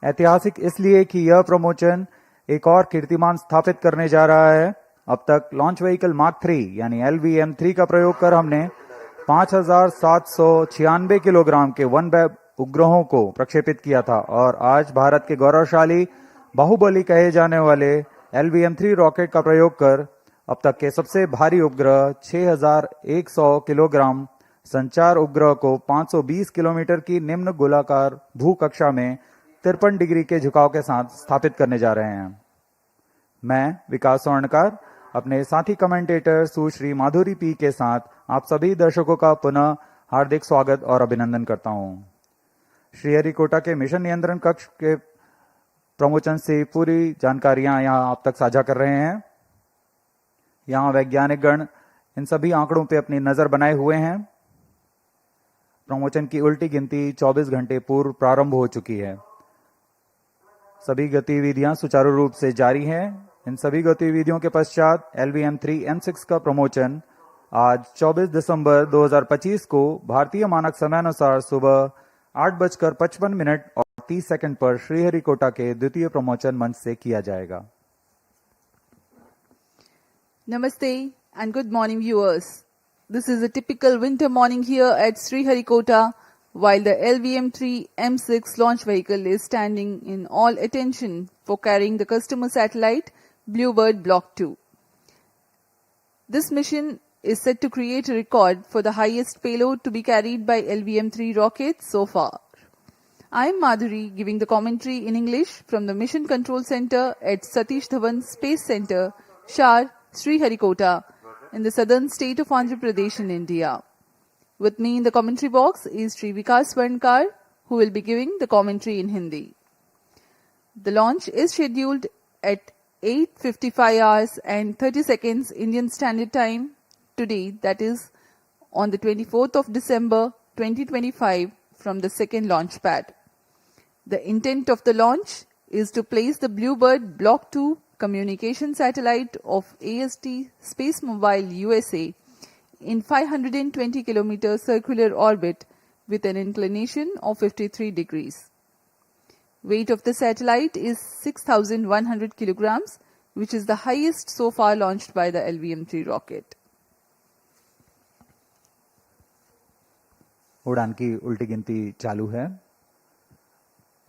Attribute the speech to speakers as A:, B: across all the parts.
A: ऐतिहासिक इसलिए कि यह प्रमोशन एक और कीर्तिमान स्थापित करने जा रहा है। अब तक लॉन्च व्हीकल मार्क 3 यानी LVM-3 का प्रयोग कर हमने 5,796 किलोग्राम के वन वेब उपग्रहों को प्रक्षेपित किया था और आज भारत के गौरवशाली बाहुबली कहे जाने वाले LVM-3 रॉकेट का प्रयोग कर अब तक के सबसे भारी उपग्रह 6,100 किलोग्राम संचार उपग्रह को 520 किलोमीटर की निम्न गोलाकार भू कक्षा में 53 डिग्री के झुकाव के साथ स्थापित करने जा रहे हैं। मैं विकास स्वर्णकार अपने साथी कमेंटेटर सुश्री माधुरी पी के साथ आप सभी दर्शकों का पुनः हार्दिक स्वागत और अभिनंदन करता हूं। श्रीहरिकोटा के मिशन नियंत्रण कक्ष के प्रमोशन से पूरी जानकारियां यहां आप तक साझा कर रहे हैं। यहां वैज्ञानिक गण इन सभी आंकड़ों पर अपनी नजर बनाए हुए हैं। प्रमोशन की उल्टी गिनती 24 घंटे पूर्व प्रारंभ हो चुकी है। सभी गतिविधियां सुचारू रूप से जारी हैं। इन सभी गतिविधियों के पश्चात LVM-3M6 का प्रमोशन आज 24 दिसंबर 2025 को भारतीय मानक समयानुसार सुबह 8:55 और 30 सेकंड पर श्रीहरिकोटा के द्वितीय प्रमोशन मंच से किया जाएगा।
B: Namaste and good morning viewers. This is a typical winter morning here at Sriharikota while the LVM-3M6 launch vehicle is standing in all attention for carrying the customer satellite BlueBird Block-2. This mission is set to create a record for the highest payload to be carried by LVM-3 rockets so far. I am Madhuri giving the commentary in English from the Mission Control Center at Satish Dhawan Space Center, Shar, Sriharikota in the southern state of Andhra Pradesh in India. With me in the commentary box is Sri Vikas Swarnkar, who will be giving the commentary in Hindi. The launch is scheduled at 8:55 hours and 30 seconds Indian Standard Time today, that is on the 24th of December 2025 from the second launch pad. The intent of the launch is to place the BlueBird Block-2 communication satellite of AST SpaceMobile USA in 520 kilometer circular orbit with an inclination of 53 degrees. Weight of the satellite is 6,100 kilograms, which is the highest so far launched by the LVM-3 rocket.
A: उड़ान की उल्टी गिनती चालू है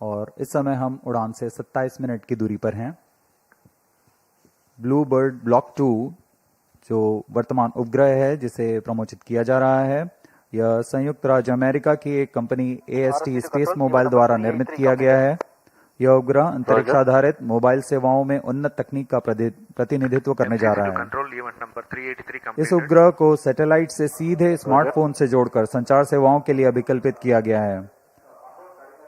A: और इस समय हम उड़ान से 27 मिनट की दूरी पर हैं। ब्लूबर्ड ब्लॉक 2 जो वर्तमान उपग्रह है जिसे प्रमोचित किया जा रहा है, यह संयुक्त राज्य अमेरिका की एक कंपनी AST SpaceMobile द्वारा निर्मित किया गया है। यह उपग्रह अंतरिक्ष आधारित मोबाइल सेवाओं में उन्नत तकनीक का प्रतिनिधित्व करने जा रहा है। इस उपग्रह को सैटेलाइट से सीधे स्मार्टफोन से जोड़कर संचार सेवाओं के लिए अभिकल्पित किया गया है।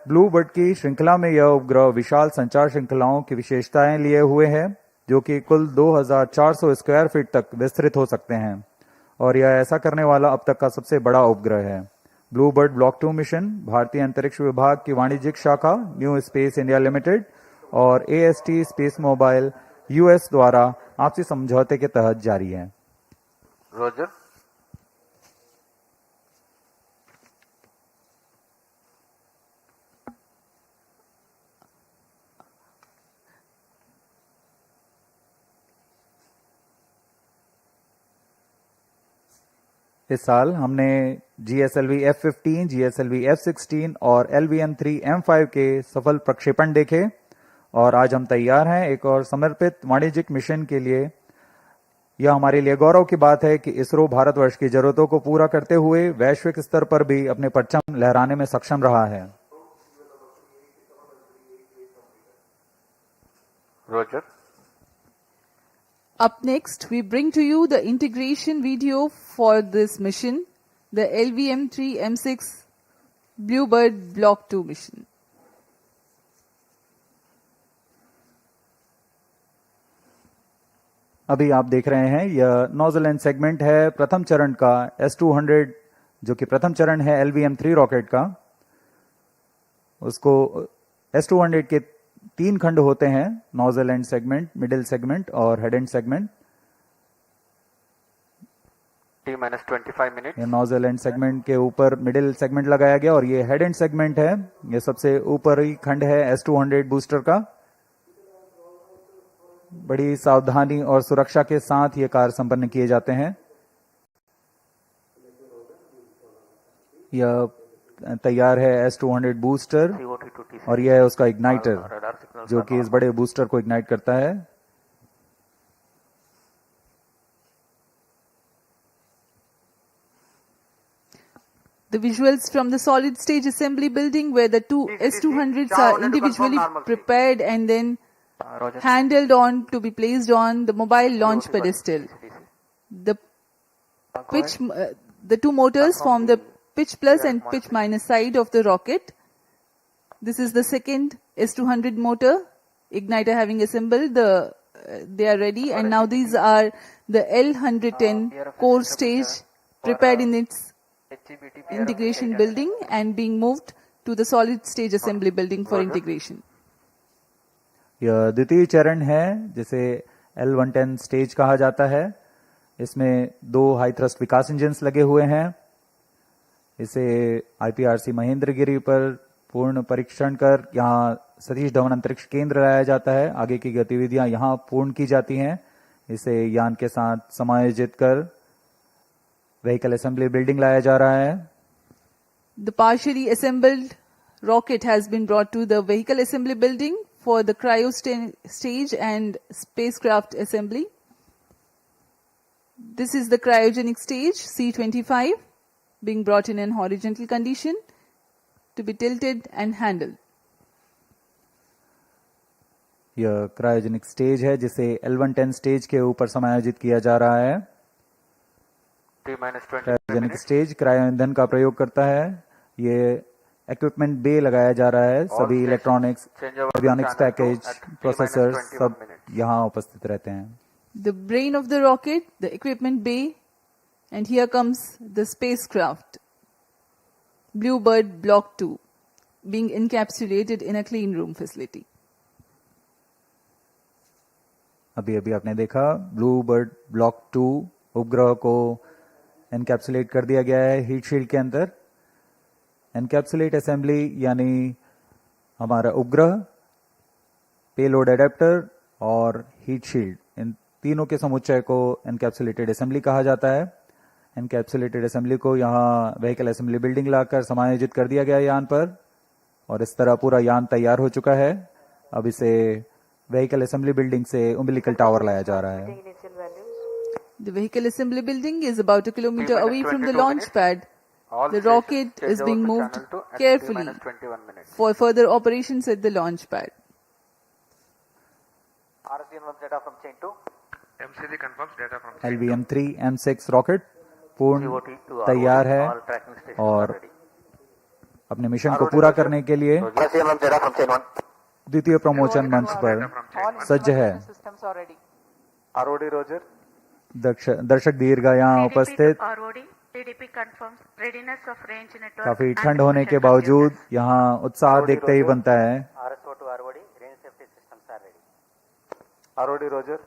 A: ब्लूबर्ड की श्रृंखला में यह उपग्रह विशाल संचार श्रृंखलाओं की विशेषताएं लिए हुए है जो कि कुल 2,400 स्क्वायर फीट तक विस्तृत हो सकते हैं और यह ऐसा करने वाला अब तक का सबसे बड़ा उपग्रह है। ब्लूबर्ड ब्लॉक 2 मिशन भारतीय अंतरिक्ष विभाग की वाणिज्यिक शाखा न्यू स्पेस इंडिया लिमिटेड और AST SpaceMobile US द्वारा आपसी समझौते के तहत जारी है।
C: रोजर।
A: इस साल हमने GSLV F-15, GSLV F-16 और LVM-3M5 के सफल प्रक्षेपण देखे और आज हम तैयार हैं एक और समर्पित वाणिज्यिक मिशन के लिए। यह हमारे लिए गौरव की बात है कि इसरो भारतवर्ष की जरूरतों को पूरा करते हुए वैश्विक स्तर पर भी अपने परचम लहराने में सक्षम रहा है।
C: Roger.
B: Up next, we bring to you the integration video for this mission, the LVM-3M6 BlueBird Block-2 mission.
A: अभी आप देख रहे हैं यह नोजल एंड सेगमेंट है प्रथम चरण का S-200 जो कि प्रथम चरण है LVM-3 रॉकेट का। उसको S-200 के 3 खंड होते हैं, nozzle end segment, middle segment और head end segment.
C: T minus 25 minutes.
A: ये नोजल एंड सेगमेंट के ऊपर मिडिल सेगमेंट लगाया गया और ये हेड एंड सेगमेंट है। ये सबसे ऊपरी खंड है S200 बूस्टर का। बड़ी सावधानी और सुरक्षा के साथ ये कार्य संपन्न किए जाते हैं। यह तैयार है S200 booster
C: COT to TC.
A: और यह है उसका इग्नाइटर
C: Radar signals
A: जो
C: are
A: कि इस
C: normal.
A: बड़े बूस्टर को इग्नाइट करता है।
B: The visuals from the solid stage assembly building where the two S200s are individually prepared and then
C: Roger.
B: handled on to be placed on the mobile launch pedestal. The pitch, the two motors form the pitch plus and pitch minus side of the rocket. This is the second S200 motor, igniter having assembled. They are ready, and now these are the L110 core stage prepared in its integration building and being moved to the solid stage assembly building for integration.
A: यह द्वितीय चरण है जिसे L110 stage कहा जाता है। इसमें दो हाई थ्रस्ट विकास इंजन्स लगे हुए हैं। इसे IPRC महेंद्रगिरी पर पूर्ण परीक्षण कर यहाँ सतीश धवन अंतरिक्ष केंद्र लाया जाता है। आगे की गतिविधियां यहाँ पूर्ण की जाती हैं। इसे यान के साथ समायोजित कर व्हीकल असेंबली बिल्डिंग लाया जा रहा है।
B: The partially assembled rocket has been brought to the vehicle assembly building for the cryo stage and spacecraft assembly. This is the cryogenic stage C25 being brought in an horizontal condition to be tilted and handled.
A: यह cryogenic stage है जिसे L110 stage के ऊपर समायोजित किया जा रहा है।
C: T minus 20
A: cryogenic
C: minutes.
A: Stage cryo ईंधन का प्रयोग करता है। ये इक्विपमेंट बे लगाया जा रहा है। सभी electronics,
C: Change over to
A: avionics
C: channel 2
A: package,
C: at T minus
A: processors
C: 21
A: सब
C: minutes.
A: यहाँ उपस्थित रहते हैं।
B: The brain of the rocket, the equipment bay, and here comes the spacecraft, BlueBird Block-2, being encapsulated in a clean room facility.
A: अभी अभी आपने देखा blue bird block 2 उपग्रह को एनकैप्सुलेट कर दिया गया है हीट शील्ड के अंदर। एनकैप्सुलेट असेंबली यानी हमारा उपग्रह, पेलोड एडेप्टर और हीट शील्ड, इन तीनों के समुच्चय को एनकैप्सुलेटेड असेंबली कहा जाता है। एनकैप्सुलेटेड असेंबली को यहाँ व्हीकल असेंबली बिल्डिंग लाकर समायोजित कर दिया गया यान पर और इस तरह पूरा यान तैयार हो चुका है। अब इसे व्हीकल असेंबली बिल्डिंग से उम्बिलिकल टावर लाया जा रहा है।
B: The vehicle assembly building is about a kilometer
C: T-minus
B: away from the
C: 22
B: launch
C: minutes.
B: pad.
C: All
B: The
C: stations
B: rocket
C: change
B: is
C: over
B: being
C: to
B: moved
C: channel 2 at
B: carefully
C: T minus 21 minutes.
B: for further operations at the launch pad.
C: RSN1 data from chain 2. MCD confirms data from chain 2.
A: LVM-3 M6 rocket पूर्ण
C: COT to
A: तैयार है
C: all tracking stations are
A: और
C: ready.
A: अपने mission को पूरा करने के लिए
C: RSN1 data from chain 1.
A: द्वितीय प्रमोचन मंच पर सज्ज है।
C: ROD Roger.
A: दर्शक दीर्घ यहाँ उपस्थित
D: ROD, TDP confirms readiness of range network.
A: काफी
D: and
A: ठंड होने के
D: mission
A: बावजूद
D: computers.
A: यहाँ उत्साह देखते ही बनता है।
C: RSO to ROD, range safety systems are ready. ROD Roger.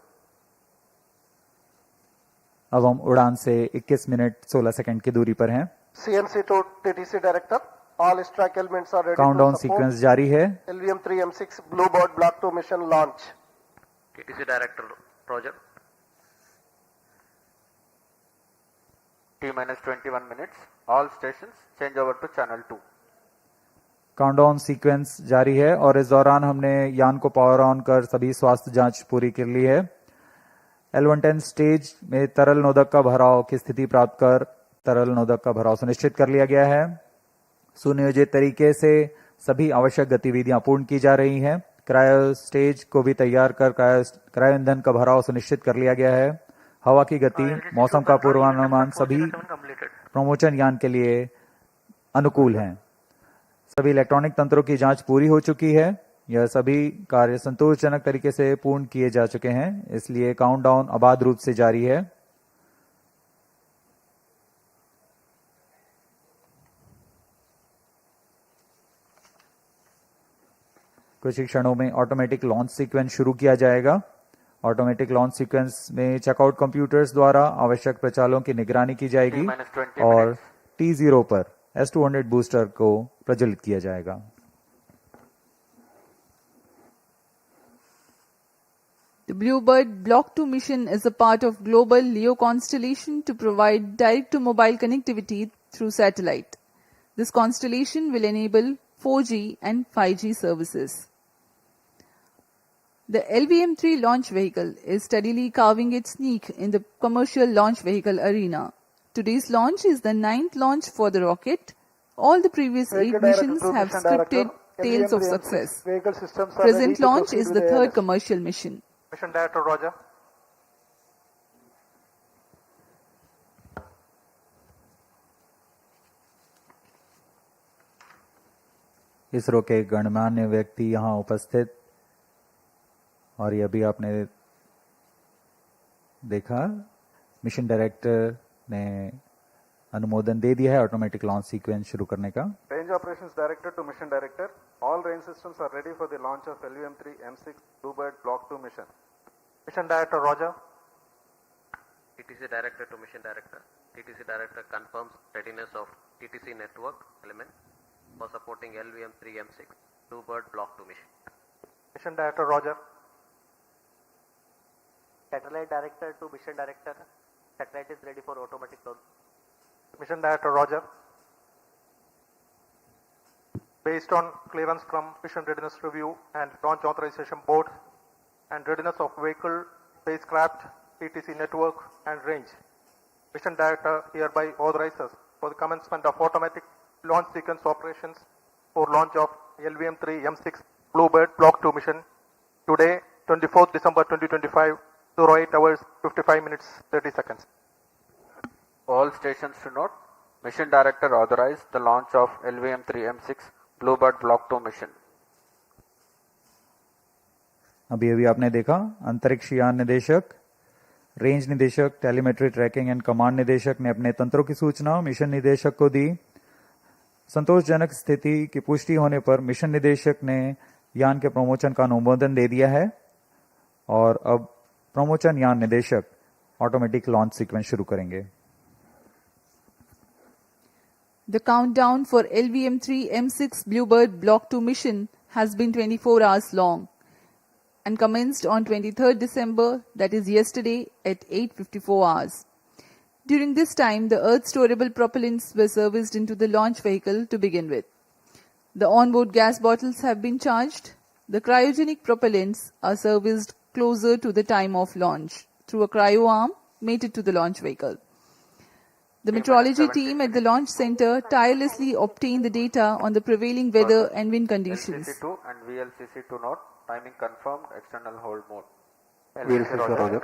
A: अब हम उड़ान से 21 मिनट 16 सेकंड की दूरी पर हैं।
E: CMC to TTC director. All strike elements are ready
A: countdown
E: to support
A: sequence जारी है।
E: LVM-3 M6 BlueBird Block-2 mission launch.
C: TTC director Roger. T minus 21 minutes. All stations change over to channel 2.
A: Countdown sequence जारी है और इस दौरान हमने यान को पावर ऑन कर सभी स्वास्थ्य जांच पूरी कर ली है। L110 स्टेज में तरल नोदक का भराव की स्थिति प्राप्त कर तरल नोदक का भराव सुनिश्चित कर लिया गया है। सुनियोजित तरीके से सभी आवश्यक गतिविधियां पूर्ण की जा रही हैं। क्रायो स्टेज को भी तैयार कर क्रायो ईंधन का भराव सुनिश्चित कर लिया गया है। हवा की गति, मौसम का पूर्वानुमान सभी प्रमोचन यान के लिए अनुकूल हैं। सभी इलेक्ट्रॉनिक तंत्रों की जांच पूरी हो चुकी है। यह सभी कार्य संतोषजनक तरीके से पूर्ण किए जा चुके हैं, इसलिए काउंटडाउन अबाध रूप से जारी है। कुछ ही क्षणों में ऑटोमेटिक लॉन्च सीक्वेंस शुरू किया जाएगा ऑटोमेटिक लॉन्च सीक्वेंस में चेकआउट कंप्यूटर्स द्वारा आवश्यक प्रचालों की निगरानी की जाएगी
C: T-20
A: और
C: minutes.
A: T0 पर S200 बूस्टर को प्रज्वलित किया जाएगा।
B: The BlueBird Block-2 mission is a part of global LEO constellation to provide direct-to-mobile connectivity through satellite. This constellation will enable 4G and 5G services. The LVM-3 launch vehicle is steadily carving its niche in the commercial launch vehicle arena. Today's launch is the 9th launch for the rocket. All the previous 8 missions have scripted tales of success.
E: Vehicle systems are ready
B: Present
E: to
B: launch
E: proceed
B: is
E: with
B: the third
E: ALS.
B: commercial mission.
E: Mission Director, Roger.
A: ISRO के गणमान्य व्यक्ति यहाँ उपस्थित, और ये अभी आपने देखा मिशन डायरेक्टर ने अनुमोदन दे दिया है ऑटोमेटिक लॉन्च सीक्वेंस शुरू करने का।
E: Range Operations Director to Mission Director. All range systems are ready for the launch of LVM-3 M6 BlueBird Block-2 mission. Mission Director, Roger.
F: TTC Director to Mission Director. TTC Director confirms readiness of TTC network element for supporting LVM-3 M6 BlueBird Block-2 mission.
E: Mission Director, Roger.
F: Satellite Director to Mission Director. Satellite is ready for automatic launch.
E: Mission Director, Roger. Based on clearance from Mission Readiness Review and Launch Authorization Board and readiness of vehicle, spacecraft, TTC network and range, Mission Director hereby authorizes for the commencement of automatic launch sequence operations for launch of LVM-3 M6 BlueBird Block-2 mission today, 24th December 2025, 08 hours 55 minutes 30 seconds.
C: All stations to note, Mission Director authorized the launch of LVM-3 M6 BlueBird Block-2 mission.
A: अभी आपने देखा अंतरिक्ष यान निदेशक, range निदेशक, telemetry tracking and command निदेशक ने अपने तंत्रों की सूचना मिशन निदेशक को दी। संतोषजनक स्थिति की पुष्टि होने पर मिशन निदेशक ने यान के प्रमोशन का अनुमोदन दे दिया है और अब प्रमोशन यान निदेशक ऑटोमेटिक लॉन्च सीक्वेंस शुरू करेंगे।
B: The countdown for LVM-3 M6 BlueBird Block-2 mission has been 24 hours long and commenced on 23rd December, that is yesterday, at 8:54 hours. During this time, the Earth storable propellants were serviced into the launch vehicle to begin with. The onboard gas bottles have been charged. The cryogenic propellants are serviced closer to the time of launch through a cryo arm mated to the launch vehicle. The meteorology team at the launch center tirelessly obtained the data on the prevailing weather and wind conditions.
C: LCC2 and VLCC2 note, timing confirmed, external hold mode.
E: VLCC, Roger.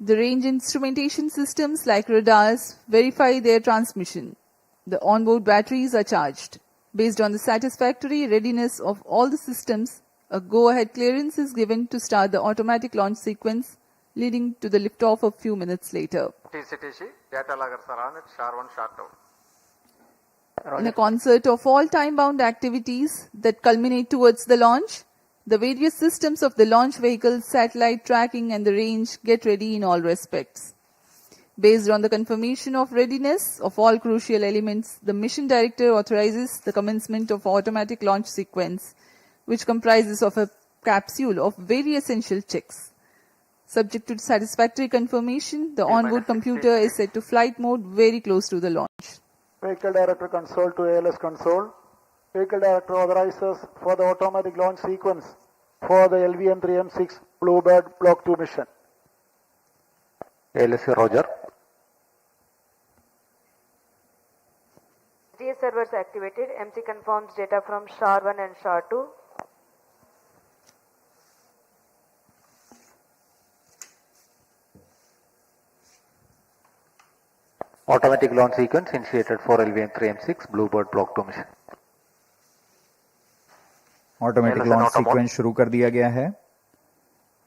B: The range instrumentation systems like radars verify their transmission. The onboard batteries are charged. Based on the satisfactory readiness of all the systems, a go-ahead clearance is given to start the automatic launch sequence, leading to the liftoff a few minutes later.
E: TCTC, data logger are on it, SHAR-1, SHAR-2.
B: In a concert of all time-bound activities that culminate towards the launch, the various systems of the launch vehicle, satellite tracking and the range get ready in all respects. Based on the confirmation of readiness of all crucial elements, the mission director authorizes the commencement of automatic launch sequence, which comprises of a capsule of very essential checks. Subject to satisfactory confirmation, the onboard computer is set to flight mode very close to the launch.
E: Vehicle Director console to ALS console. Vehicle Director authorizes for the automatic launch sequence for the LVM-3 M6 BlueBird Block-2 mission.
G: ALS, Roger.
H: GS servers activated. MC confirms data from SHAR-1 and SHAR-2.
G: Automatic launch sequence initiated for LVM-3 M6 BlueBird Block-2 mission.
A: Automatic launch sequence शुरू कर दिया गया है।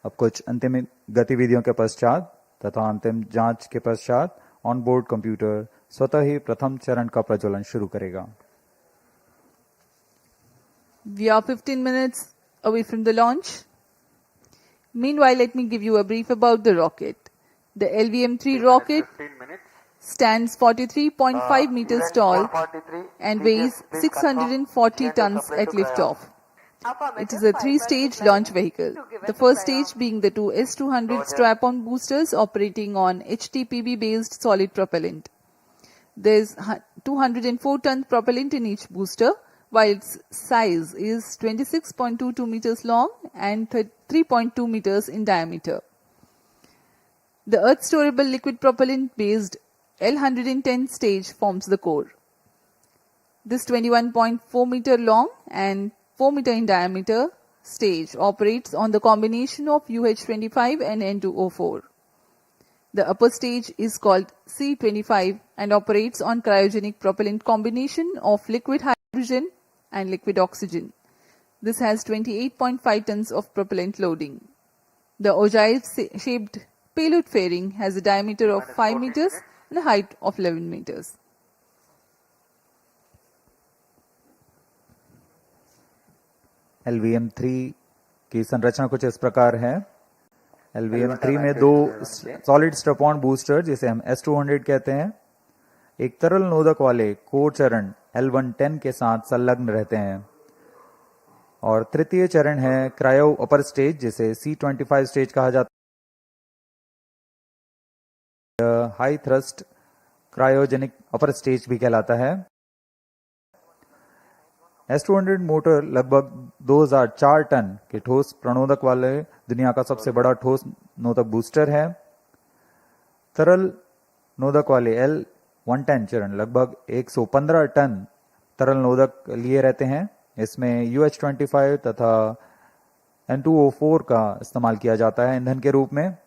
A: अब कुछ अंतिम गतिविधियों के पश्चात तथा अंतिम जांच के पश्चात ऑनबोर्ड कंप्यूटर स्वतः ही प्रथम चरण का प्रज्वलन शुरू करेगा।
B: We are 15 minutes away from the launch. Meanwhile, let me give you a brief about the rocket. The LVM-3 rocket
C: 15 minutes.
B: stands 43.5 meters tall and weighs 640 tons at liftoff. It is a three-stage launch vehicle. The first stage being the two S-200 strap-on boosters operating on HTPB-based solid propellant. There is 204-ton propellant in each booster, while its size is 26.22 meters long and 3.2 meters in diameter. The Earth-storable liquid propellant-based L-110 stage forms the core. This 21.4 meter long and 4 meter in diameter stage operates on the combination of UH-25 and N2O4. The upper stage is called C-25 and operates on cryogenic propellant combination of liquid hydrogen and liquid oxygen. This has 28.5 tons of propellant loading. The ogive-shaped payload fairing has a diameter of 5 meters and a height of 11 meters.
A: LVM-3 की संरचना कुछ इस प्रकार है। LVM-3 में दो solid strap-on booster जिसे हम S-200 कहते हैं, एक तरल नोदक वाले कोर चरण L-110 के साथ संलग्न रहते हैं और तृतीय चरण है क्रायो अपर स्टेज जिसे C-25 स्टेज कहा जाता है। High thrust cryogenic upper stage भी कहलाता है। S-200 मोटर लगभग 2004 टन के ठोस प्रणोदक वाले दुनिया का सबसे बड़ा ठोस नोदक बूस्टर है। तरल नोदक वाले L-110 चरण लगभग 115 टन तरल नोदक लिए रहते हैं। इसमें UH-25 तथा N2O4 का इस्तेमाल किया जाता है ईंधन के रूप में।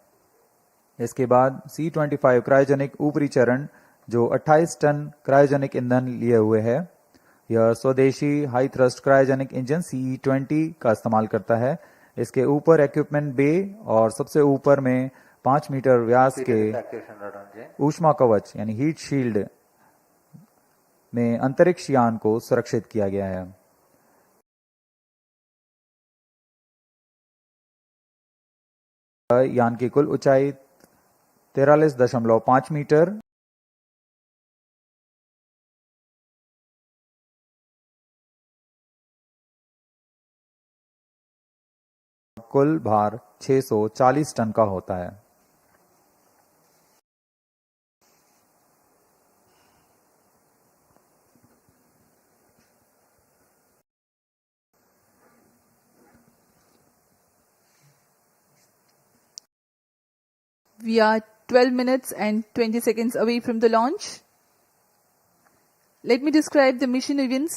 A: इसके बाद C-25 क्रायोजेनिक ऊपरी चरण जो 28 टन क्रायोजेनिक ईंधन लिए हुए है। यह स्वदेशी high thrust cryogenic engine CE-20 का इस्तेमाल करता है। इसके ऊपर इक्विपमेंट बे और सबसे ऊपर में 5 मीटर व्यास के ऊष्मा कवच यानी हीट शील्ड में अंतरिक्ष यान को सुरक्षित किया गया है। यान की कुल ऊंचाई 43.5 मीटर, कुल भार 640 टन का होता है।
B: We are 12 minutes and 20 seconds away from the launch. Let me describe the mission events.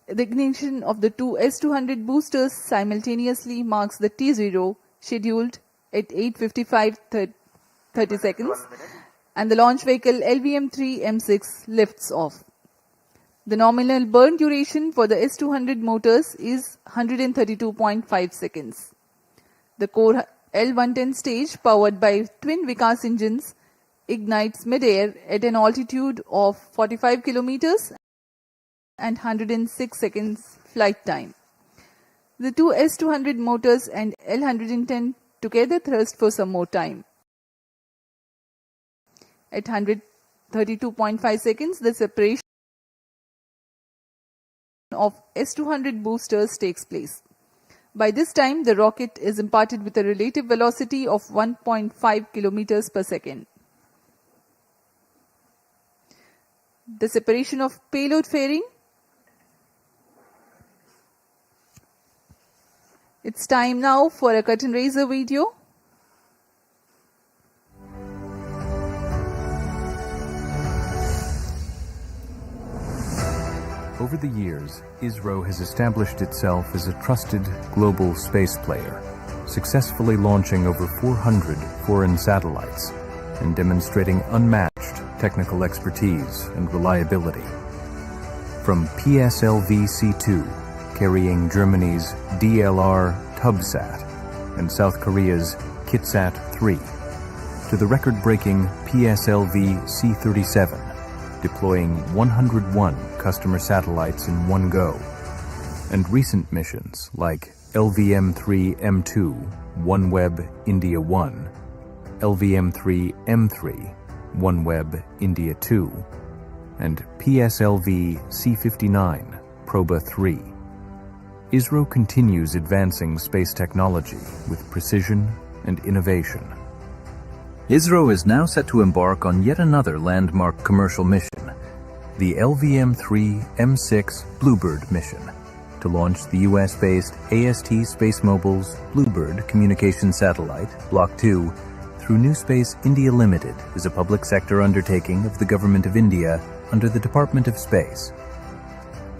B: The ignition of the two S-200 boosters simultaneously marks the T0 scheduled at 8:55:30 seconds and the launch vehicle LVM-3 M6 lifts off. The nominal burn duration for the S-200 motors is 132.5 seconds. The core L-110 stage, powered by twin Vikas engines, ignites mid-air at an altitude of 45 kilometers and 106 seconds flight time. The two S-200 motors and L-110 together thrust for some more time. At 132.5 seconds, the separation of S-200 boosters takes place. By this time, the rocket is imparted with a relative velocity of 1.5 kilometers per second. The separation of payload fairing. It's time now for a curtain raiser video.
I: Over the years, ISRO has established itself as a trusted global space player, successfully launching over 400 foreign satellites and demonstrating unmatched technical expertise and reliability. From PSLV-C2, carrying Germany's DLR Tubsat and South Korea's Kitsat-3, to the record-breaking PSLV-C37, deploying 101 customer satellites in one go. And recent missions like LVM-3M2, OneWeb India 1, LVM-3M3, OneWeb India 2, and PSLV C-59, Proba 3. ISRO continues advancing space technology with precision and innovation.
J: ISRO is now set to embark on yet another landmark commercial mission, the LVM-3M6 BlueBird mission, to launch the US-based AST SpaceMobile's BlueBird communication satellite, Block-2, through New Space India Limited is a public sector undertaking of the Government of India under the Department of Space.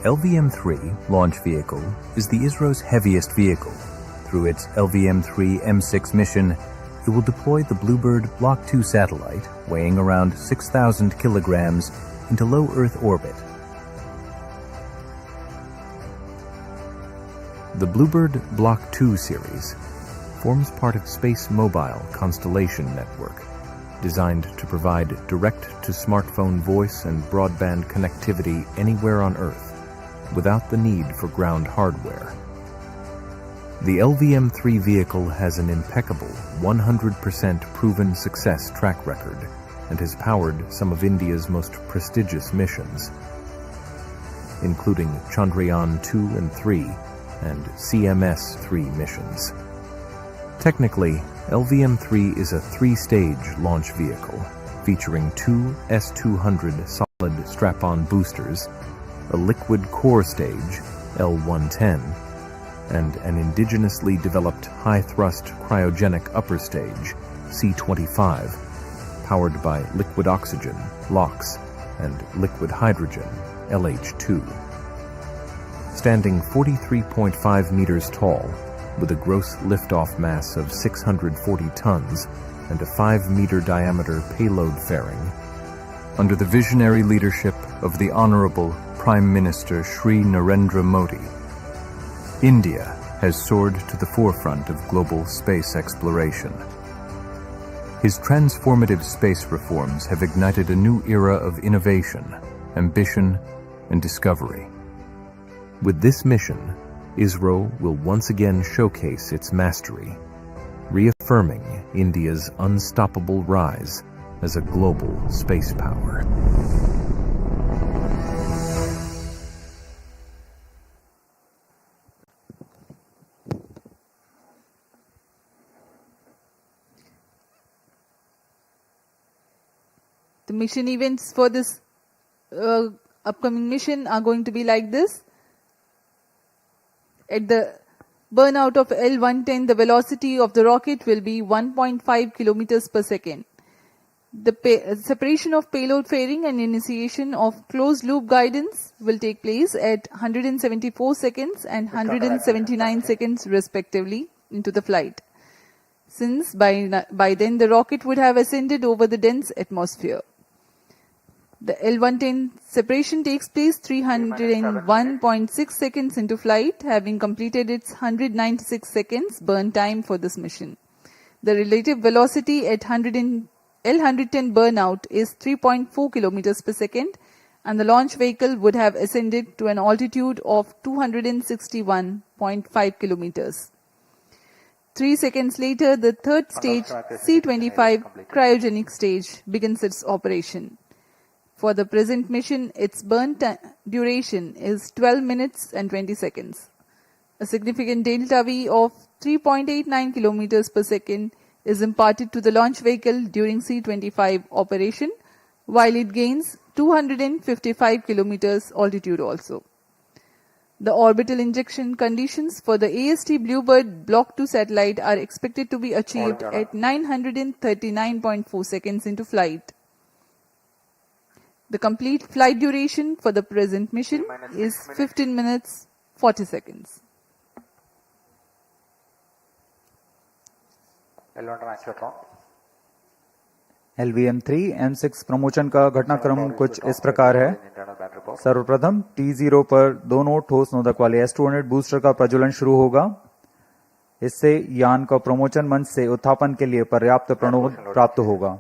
J: LVM-3 launch vehicle is the ISRO's heaviest vehicle. Through its LVM-3M6 mission, it will deploy the BlueBird Block-2 satellite, weighing around 6,000 kilograms, into low Earth orbit. The BlueBird Block-2 series forms part of SpaceMobile constellation network, designed to provide direct-to-smartphone voice and broadband connectivity anywhere on Earth, without the need for ground hardware. The LVM-3 vehicle has an impeccable 100% proven success track record and has powered some of India's most prestigious missions, including Chandrayaan 2 and 3 and CMS-3 missions. Technically, LVM-3 is a three-stage launch vehicle featuring two S-200 solid strap-on boosters, a liquid core stage, L-110, and an indigenously developed high-thrust cryogenic upper stage, C-25, powered by liquid oxygen, LOX, and liquid hydrogen, LH2. Standing 43.5 meters tall, with a gross liftoff mass of 640 tons and a 5-meter diameter payload fairing, under the visionary leadership of the Honorable Prime Minister Shri Narendra Modi, India has soared to the forefront of global space exploration. His transformative space reforms have ignited a new era of innovation, ambition, and discovery. With this mission, ISRO will once again showcase its mastery, reaffirming India's unstoppable rise as a global space power.
B: The mission events for this upcoming mission are going to be like this. At the burnout of L-110, the velocity of the rocket will be 1.5 kilometers per second. The separation of payload fairing and initiation of closed-loop guidance will take place at 174 seconds and 179 seconds respectively into the flight, since by then the rocket would have ascended over the dense atmosphere. The L-110 separation takes place 301.6 seconds into flight, having completed its 196 seconds burn time for this mission. The relative velocity at L-110 burnout is 3.4 kilometers per second, and the launch vehicle would have ascended to an altitude of 261.5 kilometers. 3 seconds later, the third stage, C-25 cryogenic stage, begins its operation. For the present mission, its burn duration is 12 minutes and 20 seconds. A significant delta V of 3.89 kilometers per second is imparted to the launch vehicle during C-25 operation, while it gains 255 kilometers altitude also. The orbital injection conditions for the AST BlueBird Block-2 satellite are expected to be achieved at 939.4 seconds into flight. The complete flight duration for the present mission is 15 minutes 40 seconds.
A: LVM-3M6 promotion का घटनाक्रम कुछ इस प्रकार है। सर्वप्रथम T0 पर दोनों ठोस नोदक वाले S-200 बूस्टर का प्रज्वलन शुरू होगा। इससे यान का प्रमोशन मंच से उत्थापन के लिए पर्याप्त प्रणोदन प्राप्त होगा।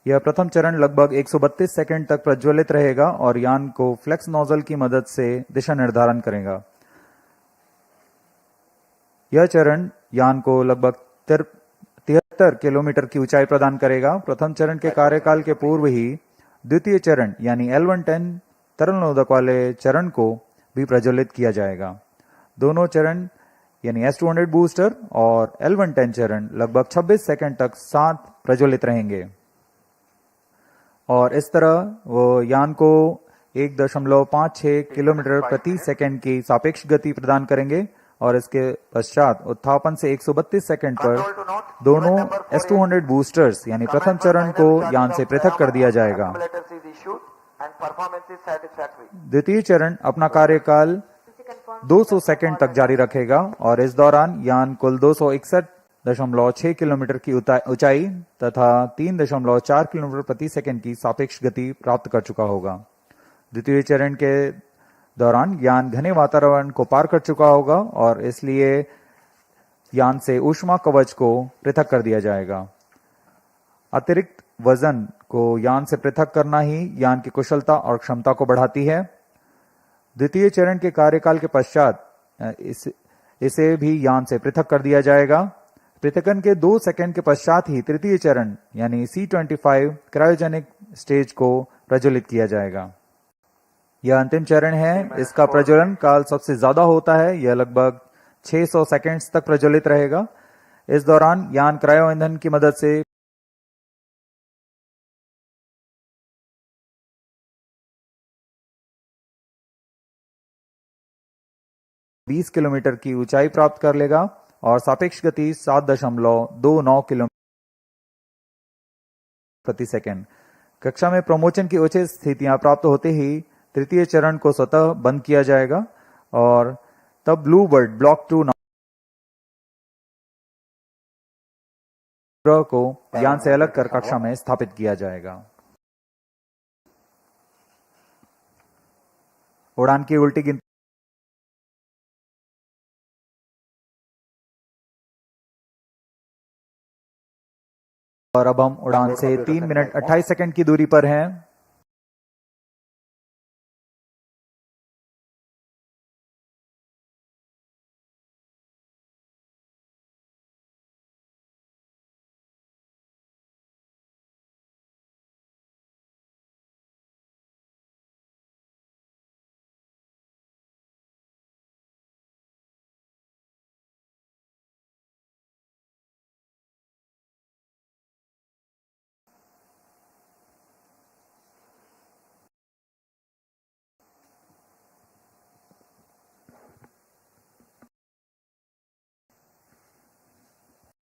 A: यह प्रथम चरण लगभग 132 सेकंड तक प्रज्वलित रहेगा और यान को फ्लेक्स नोजल की मदद से दिशा निर्धारण करेगा। यह चरण यान को लगभग 73 किलोमीटर की ऊंचाई प्रदान करेगा। प्रथम चरण के कार्यकाल के पूर्व ही द्वितीय चरण यानी L110 तरल नोदक वाले चरण को भी प्रज्वलित किया जाएगा। दोनों चरण यानी S200 बूस्टर और L110 चरण लगभग 26 सेकंड तक साथ प्रज्वलित रहेंगे और इस तरह वो यान को 1.56 किलोमीटर प्रति सेकंड की सापेक्ष गति प्रदान करेंगे और इसके पश्चात उत्थापन से 132 सेकंड पर दोनों S200 बूस्टर्स यानी प्रथम चरण को यान से पृथक कर दिया जाएगा। द्वितीय चरण अपना कार्यकाल 200 सेकंड तक जारी रखेगा और इस दौरान यान कुल 261.6 किलोमीटर की ऊंचाई तथा 3.4 किलोमीटर प्रति सेकंड की सापेक्ष गति प्राप्त कर चुका होगा। द्वितीय चरण के दौरान यान घने वातावरण को पार कर चुका होगा और इसलिए यान से ऊष्मा कवच को पृथक कर दिया जाएगा। अतिरिक्त वजन को यान से पृथक करना ही यान की कुशलता और क्षमता को बढ़ाती है। द्वितीय चरण के कार्यकाल के पश्चात इसे भी यान से पृथक कर दिया जाएगा। पृथकन के 2 सेकंड के पश्चात ही तृतीय चरण यानी C25 क्रायोजेनिक स्टेज को प्रज्वलित किया जाएगा। यह अंतिम चरण है। इसका प्रज्वलन काल सबसे ज्यादा होता है। यह लगभग 600 सेकंड्स तक प्रज्वलित रहेगा। इस दौरान यान क्रायो ईंधन की मदद से 20 किलोमीटर की ऊंचाई प्राप्त कर लेगा और सापेक्ष गति 7.29 किलोमीटर प्रति सेकंड। कक्षा में प्रमोशन की उचित स्थितियां प्राप्त होते ही तृतीय चरण को स्वतः बंद किया जाएगा और तब ब्लूबर्ड ब्लॉक 2 को यान से अलग कर कक्षा में स्थापित किया जाएगा। उड़ान की उल्टी गिनती और अब हम उड़ान से 3 मिनट 28 सेकंड की दूरी पर हैं।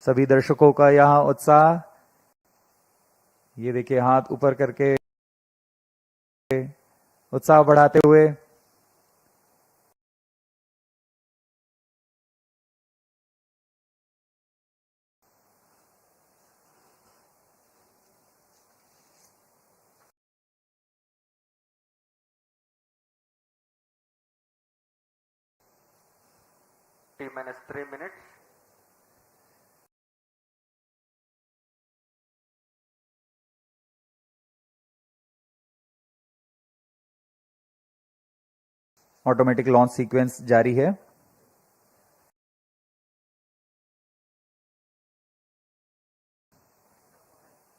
A: सभी दर्शकों का यहाँ उत्साह, ये देखिए हाथ ऊपर करके उत्साह बढ़ाते हुए।
C: T-3 minutes.
A: Automatic launch sequence जारी है।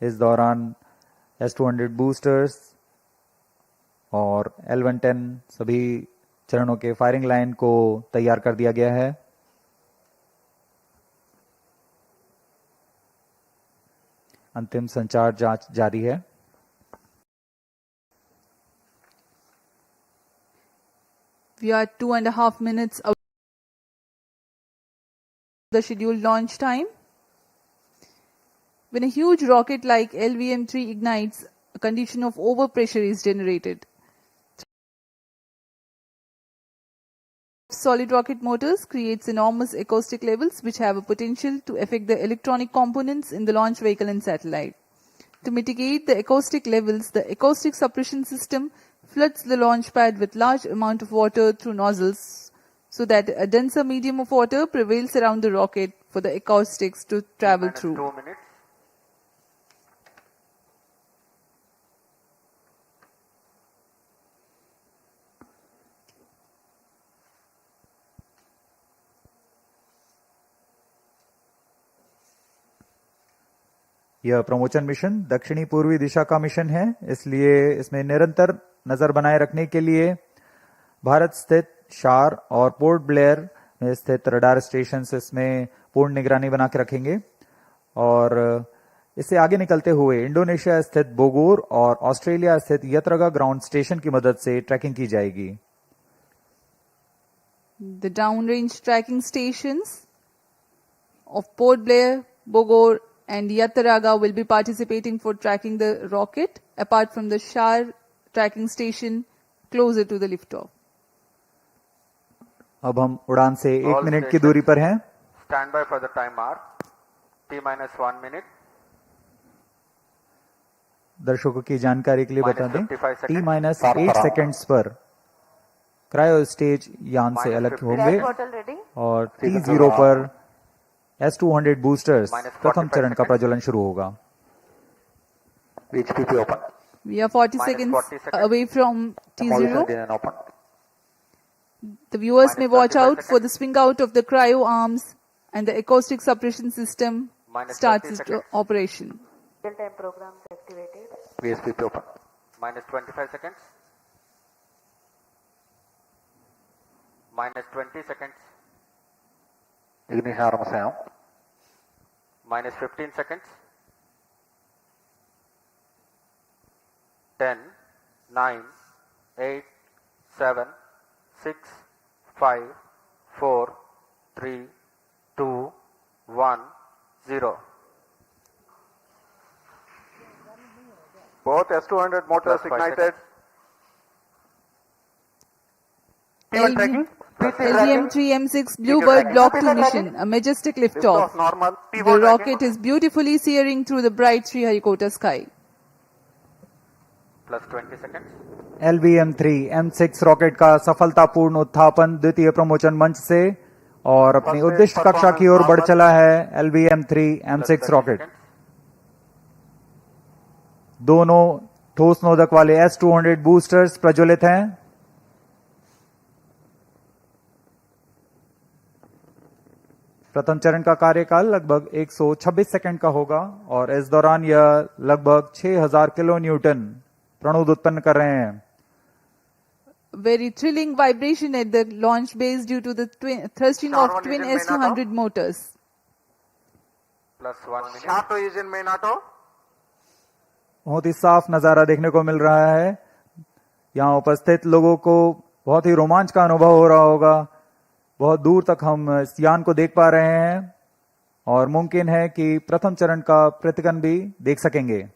A: इस दौरान S200 बूस्टर्स और L110 सभी चरणों के फायरिंग लाइन को तैयार कर दिया गया है। अंतिम संचार जांच जारी है।
B: We are 2.5 minutes away from the scheduled launch time. When a huge rocket like LVM-3 ignites, a condition of overpressure is generated. Solid rocket motors creates enormous acoustic levels which have a potential to affect the electronic components in the launch vehicle and satellite. To mitigate the acoustic levels, the acoustic suppression system floods the launch pad with large amount of water through nozzles so that a denser medium of water prevails around the rocket for the acoustics to travel through.
C: 2 minutes.
A: यह promotion mission दक्षिणी पूर्वी दिशा का mission है, इसलिए इसमें निरंतर नजर बनाए रखने के लिए भारत स्थित शार और पोर्ट ब्लेयर में स्थित रडार स्टेशन इसमें पूर्ण निगरानी बना के रखेंगे और इससे आगे निकलते हुए इंडोनेशिया स्थित बोगोर और ऑस्ट्रेलिया स्थित यत्रगा ग्राउंड स्टेशन की मदद से ट्रैकिंग की जाएगी।
B: The downrange tracking stations of Port Blair, Bogor and Yataraga will be participating for tracking the rocket apart from the Shar tracking station closer to the liftoff.
A: अब हम उड़ान से 1 मिनट की दूरी पर हैं।
C: Stand by for the time mark. T-1 minute.
A: दर्शकों की जानकारी के लिए बता दें,
C: -55
A: T-8 सेकेंड्स पर क्रायो स्टेज यान से अलग होंगे और T0 पर S-200 बूस्टर्स प्रथम चरण का प्रज्वलन शुरू होगा।
G: HPP open.
B: We are 40 seconds away from
G: Demolition
B: T0.
G: engine open.
B: The viewers may watch out for the swing out of the cryo arms and the acoustic suppression system starts its operation.
H: Real-time programs activated.
G: VSPP open.
C: -25 seconds. -20 seconds.
G: Ignition arms down.
C: -15 seconds. 10, 9, 8, 7, 6, 5, 4, 3, 2, 1, 0.
E: Both S-200 motors
C: Plus 5
E: ignited.
B: LVM-3M6 BlueBird Block-2 mission, a majestic liftoff.
E: Normal.
B: The rocket is beautifully searing through the bright Sriharikota sky.
C: Plus 20 seconds.
A: LVM-3M6 rocket का सफलतापूर्ण उत्थापन द्वितीय प्रमोचन मंच से और अपनी उद्दिष्ट कक्षा की ओर बढ़ चला है। LVM-3M6 रॉकेट दोनों ठोस नोदक वाले S-200 बूस्टर्स प्रज्वलित हैं। प्रथम चरण का कार्यकाल लगभग 126 सेकंड का होगा और इस दौरान यह लगभग 6000 किलो न्यूटन प्रणोद उत्पन्न कर रहे हैं।
B: Very thrilling vibration at the launch base due to the thrusting of twin S-200 motors.
C: Plus 1 minute.
E: Shaft engine main auto.
A: बहुत ही साफ नजारा देखने को मिल रहा है। यहाँ उपस्थित लोगों को बहुत ही रोमांच का अनुभव हो रहा होगा। बहुत दूर तक हम इस यान को देख पा रहे हैं और मुमकिन है कि प्रथम चरण का प्रतिकन भी देख सकेंगे।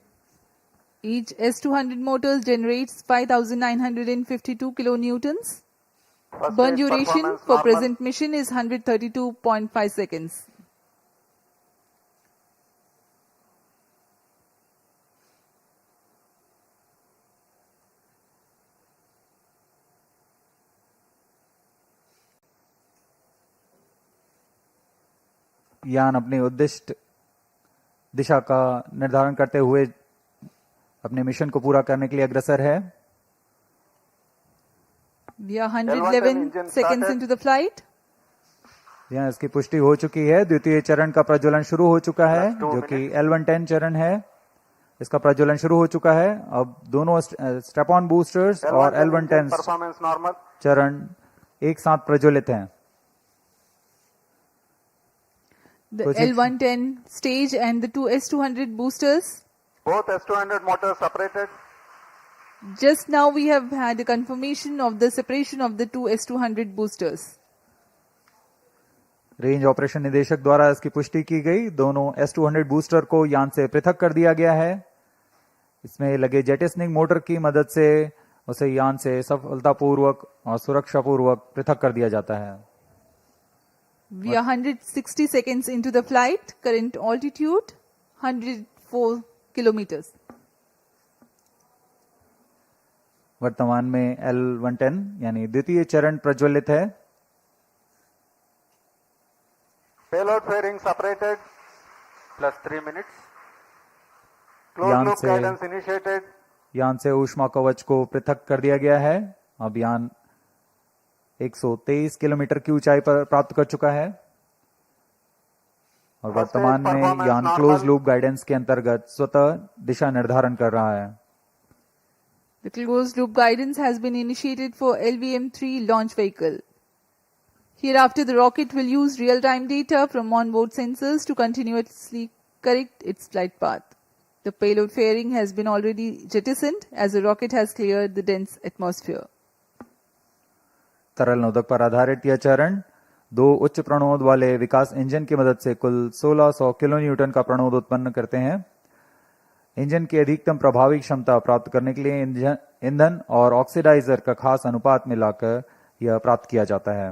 B: Each S-200 motors generates 5,952 kilonewtons. Burn duration for present mission is 132.5 seconds.
A: यान अपनी उद्दिष्ट दिशा का निर्धारण करते हुए अपने मिशन को पूरा करने के लिए अग्रसर है।
B: We are 111 seconds into the flight.
A: यहाँ इसकी पुष्टि हो चुकी है। द्वितीय चरण का प्रज्वलन शुरू हो चुका है जो कि L110 चरण है। इसका प्रज्वलन शुरू हो चुका है। अब दोनों स्ट्रैप ऑन बूस्टर्स और L110
E: Performance normal.
A: चरण एक साथ प्रज्वलित हैं।
B: The L110 stage and the two S-200 boosters.
E: Both S-200 motors separated.
B: Just now we have had a confirmation of the separation of the two S-200 boosters.
A: Range operation निदेशक द्वारा इसकी पुष्टि की गई। दोनों S-200 बूस्टर को यान से पृथक कर दिया गया है। इसमें लगे जेटिसनिंग मोटर की मदद से उसे यान से सफलतापूर्वक और सुरक्षापूर्वक पृथक कर दिया जाता है।
B: We are 160 seconds into the flight. Current altitude 104 kilometers.
A: वर्तमान में L110 यानी द्वितीय चरण प्रज्वलित है।
E: Payload fairing separated.
C: Plus 3 minutes.
E: Closed loop guidance initiated.
A: यान से ऊष्मा कवच को पृथक कर दिया गया है। अब यान 123 किलोमीटर की ऊंचाई पर प्राप्त कर चुका है। और वर्तमान में यान क्लोज लूप गाइडेंस के अंतर्गत स्वतः दिशा निर्धारण कर रहा है।
B: The closed loop guidance has been initiated for LVM-3 launch vehicle. Hereafter, the rocket will use real-time data from onboard sensors to continuously correct its flight path. The payload fairing has been already jettisoned as the rocket has cleared the dense atmosphere.
A: तरल नोदक पर आधारित यह चरण 2 उच्च प्रणोद वाले विकास engine की मदद से कुल 1600 किलो न्यूटन का प्रणोद उत्पन्न करते हैं। इंजन की अधिकतम प्रभावी क्षमता प्राप्त करने के लिए ईंधन और ऑक्सीडाइजर का खास अनुपात मिलाकर यह प्राप्त किया जाता है।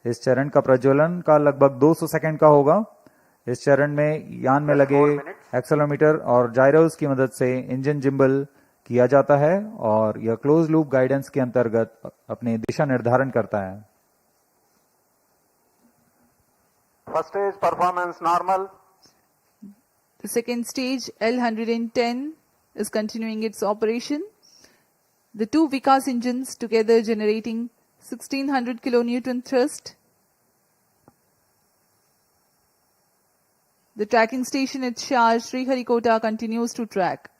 A: इस चरण का प्रज्वलन काल लगभग 200 सेकंड का होगा। इस चरण में यान में लगे एक्सेलेरोमीटर और जायरोस की मदद से इंजन जिम्बल किया जाता है और यह क्लोज लूप गाइडेंस के अंतर्गत अपनी दिशा निर्धारण करता है।
E: First stage performance normal.
B: The second stage, L110, is continuing its operation. The two Vikas engines together generating 1600 kilonewton thrust. The tracking station at Shah Sriharikota continues to track.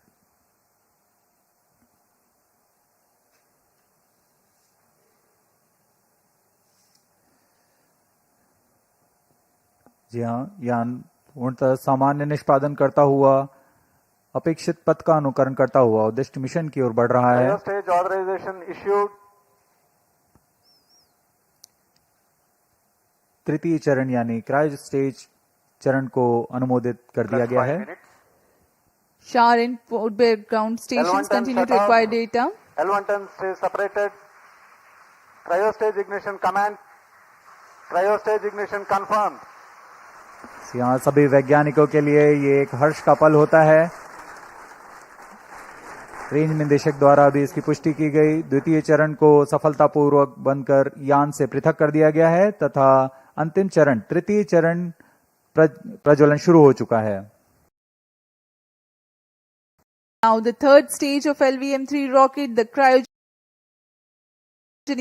A: जी हाँ, यान पूर्णतः सामान्य निष्पादन करता हुआ अपेक्षित पथ का अनुकरण करता हुआ उद्दिष्ट मिशन की ओर बढ़ रहा है।
E: Stage authorization issued.
A: तृतीय चरण यानी क्रायो स्टेज चरण को अनुमोदित कर दिया गया है।
B: Shah and Portbay ground stations continue to acquire data.
E: L110 stays separated. Cryo stage ignition command. Cryo stage ignition confirmed.
A: यहाँ सभी वैज्ञानिकों के लिए ये एक हर्ष का पल होता है। रेंज निदेशक द्वारा भी इसकी पुष्टि की गई। द्वितीय चरण को सफलतापूर्वक बनकर यान से पृथक कर दिया गया है तथा अंतिम चरण तृतीय चरण प्रज्वलन शुरू हो चुका है।
B: Now the third stage of LVM-3 rocket, the cryogenic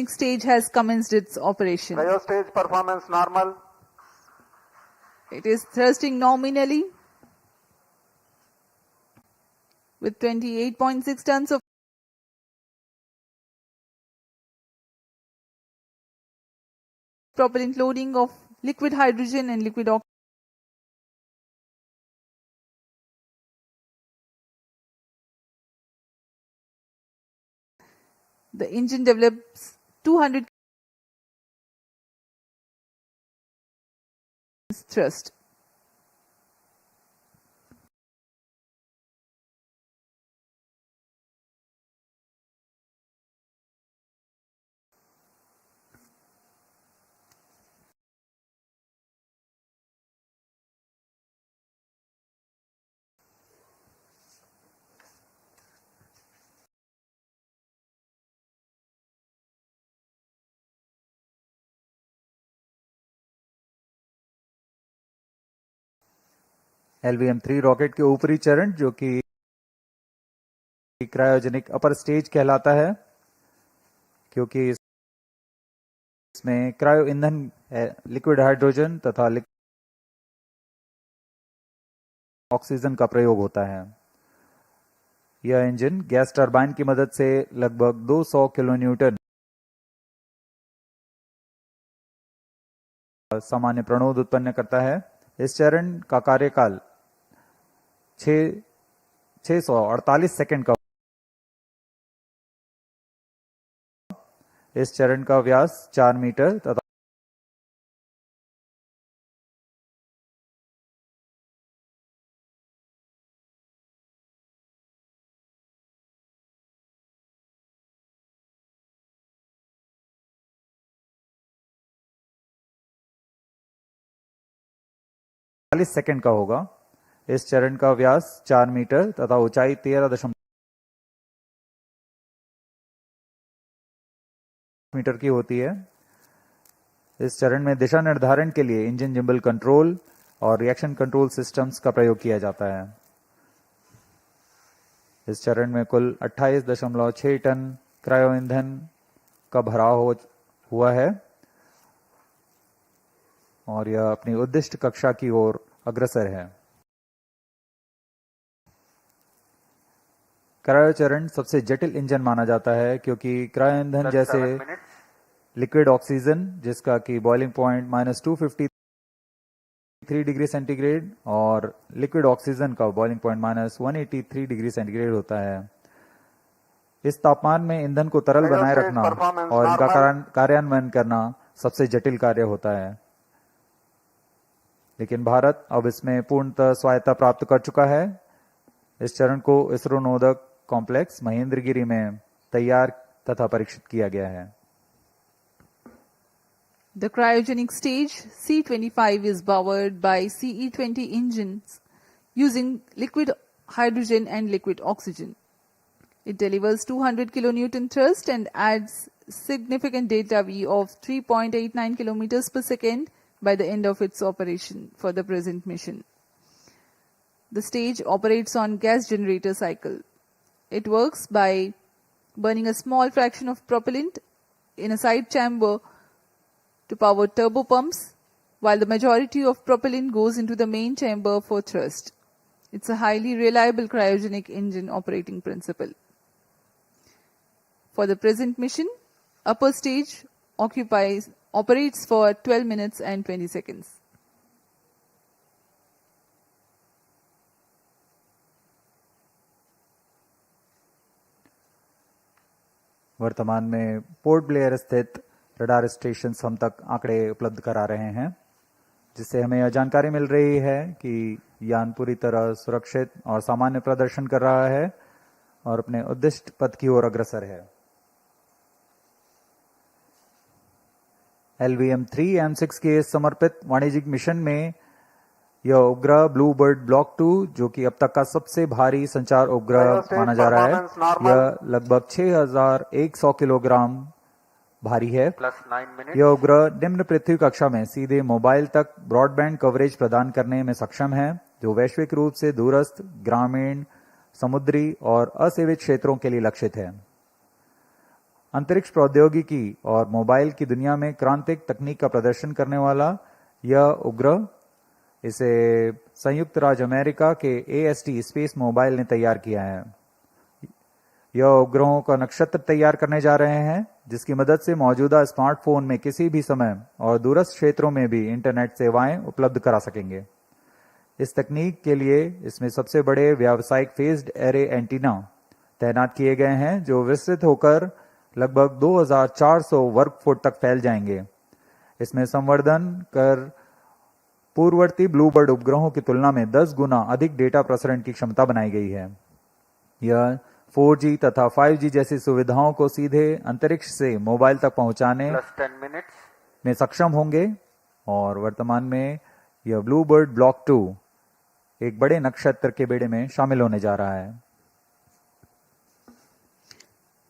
B: stage, has commenced its operation.
E: Cryo stage performance normal.
B: It is thrusting nominally with 28.6 tons of propellant loading of liquid hydrogen and liquid oxygen. The engine develops 200 thrust.
A: LVM-3 rocket के ऊपरी चरण जो कि cryogenic upper stage कहलाता है, क्योंकि इसमें cryo ईंधन लिक्विड हाइड्रोजन तथा ऑक्सीजन का प्रयोग होता है। यह इंजन गैस टरबाइन की मदद से लगभग 200 किलो न्यूटन सामान्य प्रणोद उत्पन्न करता है। इस चरण का कार्यकाल 648 सेकंड का। इस चरण का व्यास 4 मीटर तथा सेकंड का होगा। इस चरण का व्यास 4 मीटर तथा ऊंचाई 13 मीटर की होती है। इस चरण में दिशा निर्धारण के लिए इंजन जिम्बल कंट्रोल और रिएक्शन कंट्रोल सिस्टम्स का प्रयोग किया जाता है। इस चरण में कुल 28.6 टन क्रायो ईंधन का भराव हुआ है और यह अपनी उद्दिष्ट कक्षा की ओर अग्रसर है। क्रायो चरण सबसे जटिल इंजन माना जाता है क्योंकि क्रायो ईंधन
C: Plus
A: जैसे
C: 7 minutes.
A: लिक्विड ऑक्सीजन जिसका कि बॉइलिंग पॉइंट -253 डिग्री सेंटीग्रेड और लिक्विड ऑक्सीजन का बॉइलिंग पॉइंट -183 डिग्री सेंटीग्रेड होता है। इस तापमान में ईंधन को तरल बनाए रखना और इनका कार्यान्वयन करना सबसे जटिल कार्य होता है। लेकिन भारत अब इसमें पूर्णतः स्वायत्ता प्राप्त कर चुका है। इस चरण को इसरो नोदक कॉम्प्लेक्स महेंद्रगिरी में तैयार तथा परीक्षित किया गया है।
B: The cryogenic stage C25 is powered by CE20 engines using liquid hydrogen and liquid oxygen. It delivers 200 kilonewton thrust and adds significant data V of 3.89 kilometers per second by the end of its operation for the present mission. The stage operates on gas generator cycle. It works by burning a small fraction of propellant in a side chamber to power turbo pumps, while the majority of propellant goes into the main chamber for thrust. It's a highly reliable cryogenic engine operating principle. For the present mission, upper stage operates for 12 minutes and 20 seconds.
A: वर्तमान में port Blair स्थित radar station हम तक आंकड़े उपलब्ध करा रहे हैं, जिससे हमें यह जानकारी मिल रही है कि यान पूरी तरह सुरक्षित और सामान्य प्रदर्शन कर रहा है और अपने उद्दिष्ट पथ की ओर अग्रसर है। LVM-3 M6 के समर्पित वाणिज्यिक मिशन में यह उपग्रह ब्लूबर्ड ब्लॉक 2 जो कि अब तक का सबसे भारी संचार उपग्रह माना जा रहा है, यह लगभग 6100 किलोग्राम भारी है।
C: Plus 9 minutes.
A: यह उपग्रह निम्न पृथ्वी कक्षा में सीधे मोबाइल तक ब्रॉडबैंड कवरेज प्रदान करने में सक्षम है, जो वैश्विक रूप से दूरस्थ, ग्रामीण, समुद्री और असेवित क्षेत्रों के लिए लक्षित है। अंतरिक्ष प्रौद्योगिकी और मोबाइल की दुनिया में क्रांतिक तकनीक का प्रदर्शन करने वाला यह उपग्रह, इसे संयुक्त राज्य अमेरिका के AST SpaceMobile ने तैयार किया है। यह उपग्रहों का नक्षत्र तैयार करने जा रहे हैं, जिसकी मदद से मौजूदा स्मार्टफोन में किसी भी समय और दूरस्थ क्षेत्रों में भी इंटरनेट सेवाएं उपलब्ध करा सकेंगे। इस तकनीक के लिए इसमें सबसे बड़े व्यावसायिक फेज्ड एरे एंटीना तैनात किए गए हैं, जो विस्तृत होकर लगभग 2400 वर्ग फुट तक फैल जाएंगे। इसमें संवर्धन कर पूर्ववर्ती ब्लूबर्ड उपग्रहों की तुलना में 10 गुना अधिक डेटा प्रसारण की क्षमता बनाई गई है। यह 4G तथा 5G जैसी सुविधाओं को सीधे अंतरिक्ष से मोबाइल तक पहुंचाने
C: Plus 10 minutes.
A: में सक्षम होंगे और वर्तमान में यह ब्लूबर्ड ब्लॉक 2 एक बड़े नक्षत्र के बेड़े में शामिल होने जा रहा है।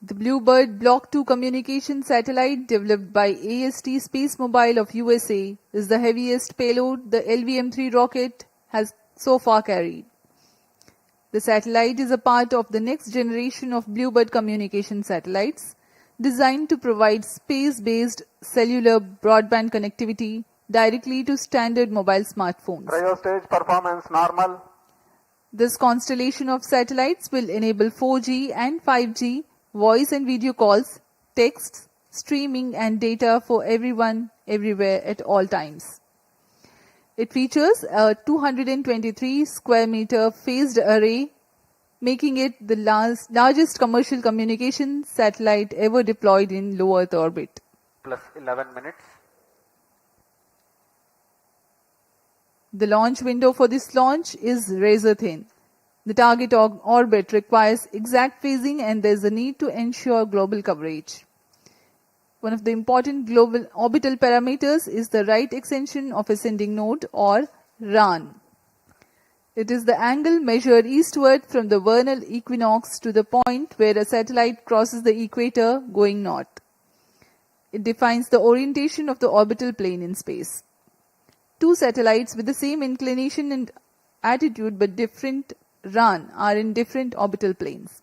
B: The BlueBird Block-2 communication satellite developed by AST SpaceMobile of USA is the heaviest payload the LVM-3 rocket has so far carried. The satellite is a part of the next generation of BlueBird communication satellites designed to provide space-based cellular broadband connectivity directly to standard mobile smartphones.
E: Cryo stage performance normal.
B: This constellation of satellites will enable 4G and 5G voice and video calls, texts, streaming and data for everyone, everywhere at all times. It features a 223 square meter phased array, making it the largest commercial communication satellite ever deployed in low Earth orbit.
C: Plus 11 minutes.
B: The launch window for this launch is razor thin. The target orbit requires exact phasing and there is a need to ensure global coverage. One of the important global orbital parameters is the right extension of ascending node or RAN. It is the angle measured eastward from the vernal equinox to the point where a satellite crosses the equator going north. It defines the orientation of the orbital plane in space. Two satellites with the same inclination and attitude but different RAN are in different orbital planes.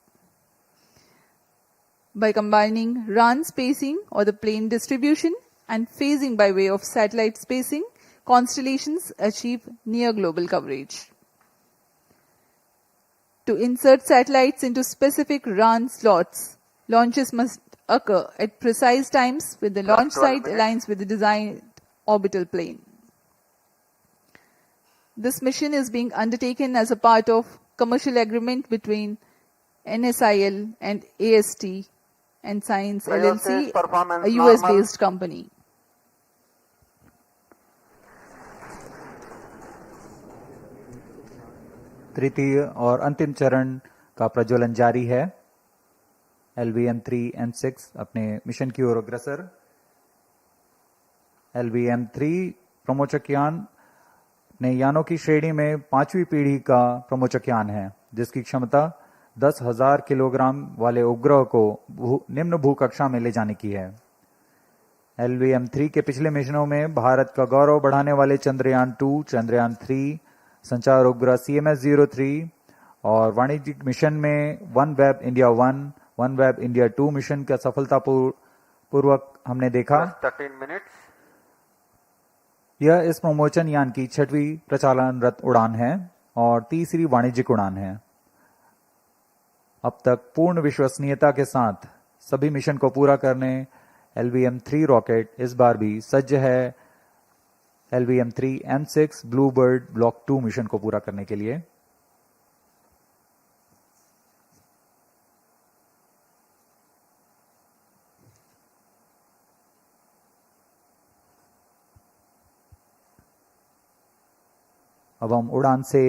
B: By combining RAN spacing or the plane distribution and phasing by way of satellite spacing, constellations achieve near global coverage. To insert satellites into specific run slots, launches must occur at precise times when the launch site aligns with the designed orbital plane. This mission is being undertaken as a part of commercial agreement between NSIL and AST and Science LLC, a US-based company.
A: तृतीय और अंतिम चरण का प्रज्वलन जारी है। LVM-3M6 अपने mission की ओर अग्रसर। LVM-3 प्रमोचक यान नए यानों की श्रेणी में 5वीं पीढ़ी का प्रमोचक यान है, जिसकी क्षमता 10,000 किलोग्राम वाले उपग्रह को निम्न भूकक्षा में ले जाने की है। LVM-3 के पिछले मिशनों में भारत का गौरव बढ़ाने वाले चंद्रयान-2, चंद्रयान-3, संचार उपग्रह CMS-03 और वाणिज्यिक मिशन में OneWeb India 1, OneWeb India 2 mission का सफलतापूर्वक हमने देखा।
C: 13 minutes.
A: यह इस प्रमोचन यान की 6वीं प्रचालनरत उड़ान है और तीसरी वाणिज्यिक उड़ान है। अब तक पूर्ण विश्वसनीयता के साथ सभी मिशन को पूरा करने LVM-3 रॉकेट इस बार भी सज्ज है LVM-3M6 BlueBird Block-2 मिशन को पूरा करने के लिए। अब हम उड़ान से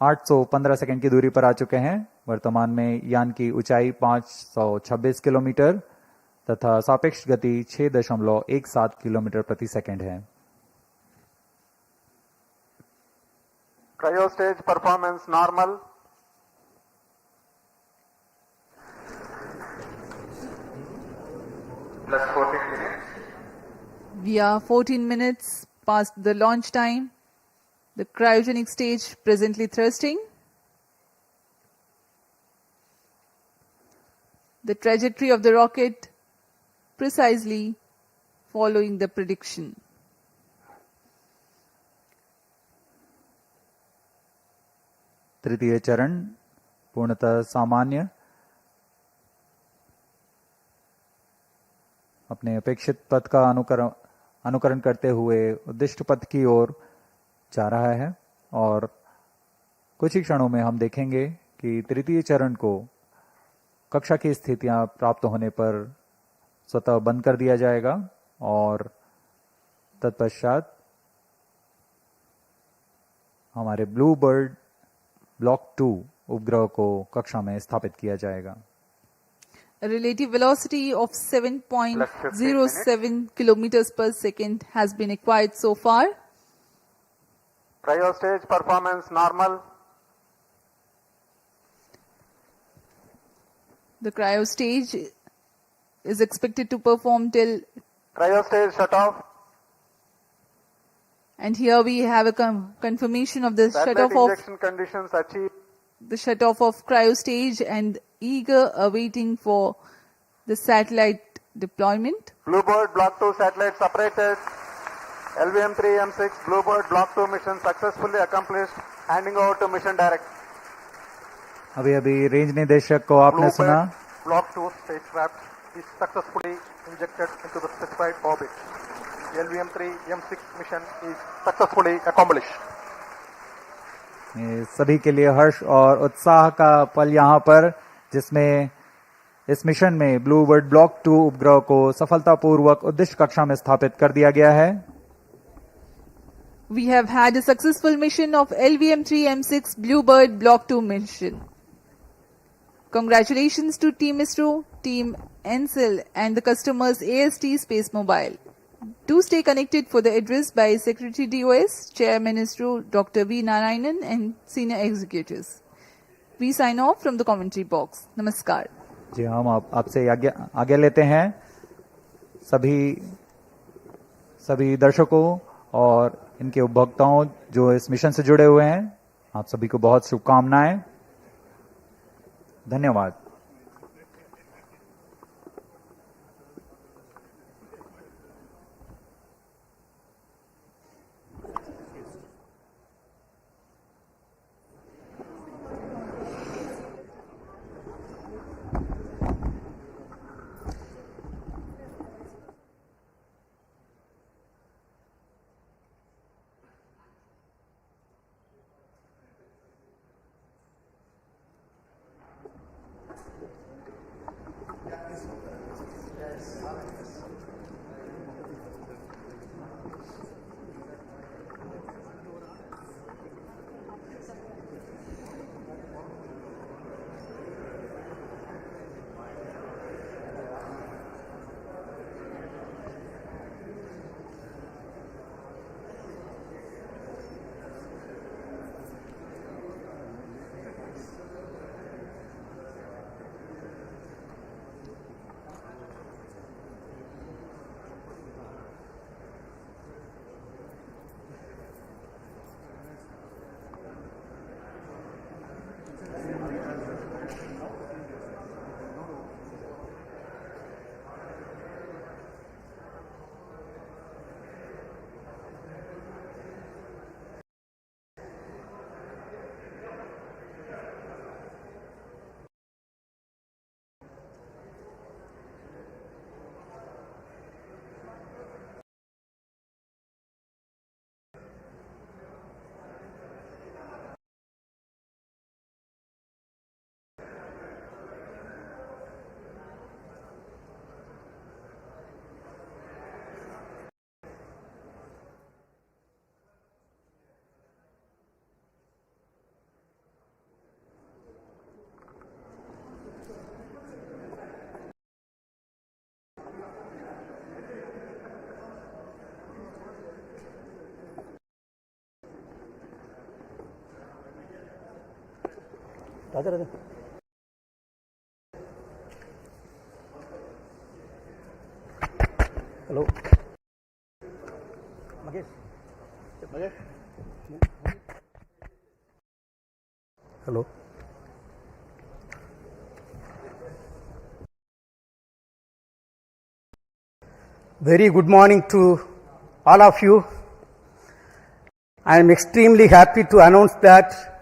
A: 815 सेकंड की दूरी पर आ चुके हैं। वर्तमान में यान की ऊंचाई 526 किलोमीटर तथा सापेक्ष गति 6.17 किलोमीटर प्रति सेकंड है।
C: Cryo stage performance normal. Plus 14 minutes.
B: We are 14 minutes past the launch time. The cryogenic stage presently thrusting. The trajectory of the rocket precisely following the prediction.
A: तृतीय चरण पूर्णतः सामान्य, अपने अपेक्षित पथ का अनुकरण करते हुए उद्दिष्ट पथ की ओर जा रहा है और कुछ ही क्षणों में हम देखेंगे कि तृतीय चरण को कक्षा की स्थितियां प्राप्त होने पर स्वतः बंद कर दिया जाएगा और तत्पश्चात हमारे ब्लूबर्ड ब्लॉक 2 उपग्रह को कक्षा में स्थापित किया जाएगा।
B: A relative velocity of 7.07 kilometers per second has been acquired so far.
C: Cryo stage performance normal.
B: The cryo stage is expected to perform till
C: Cryo stage shut off.
B: And here we have a confirmation of the
C: Satellite
B: shut off
C: injection conditions achieved.
B: The shut off of cryo stage and eager awaiting for the satellite deployment.
C: BlueBird Block-2 satellite separated. LVM-3M6 BlueBird Block-2 mission successfully accomplished. Handing over to mission director.
A: अभी range निदेशक को आपने सुना।
E: Block-2 spacecraft is successfully injected into the specified orbit. The LVM-3M6 mission is successfully accomplished.
A: सभी के लिए हर्ष और उत्साह का पल यहाँ पर, जिसमें इस मिशन में ब्लूबर्ड ब्लॉक 2 उपग्रह को सफलतापूर्वक उद्दिष्ट कक्षा में स्थापित कर दिया गया है।
B: We have had a successful mission of LVM-3M6 BlueBird Block-2 mission. Congratulations to Team ISRO, Team NCL and the customers AST SpaceMobile. Do stay connected for the address by Secretary DOS, Chairman ISRO Dr. V. Narayanan and senior executives. We sign off from the commentary box. Namaskar.
A: जी हम आपसे आज्ञा लेते हैं। सभी दर्शकों और इनके उपभोक्ताओं जो इस मिशन से जुड़े हुए हैं, आप सभी को बहुत शुभकामनाएं। धन्यवाद।
K: Hello. Magesh. Magesh. Hello. Very good morning to all of you. I am extremely happy to announce that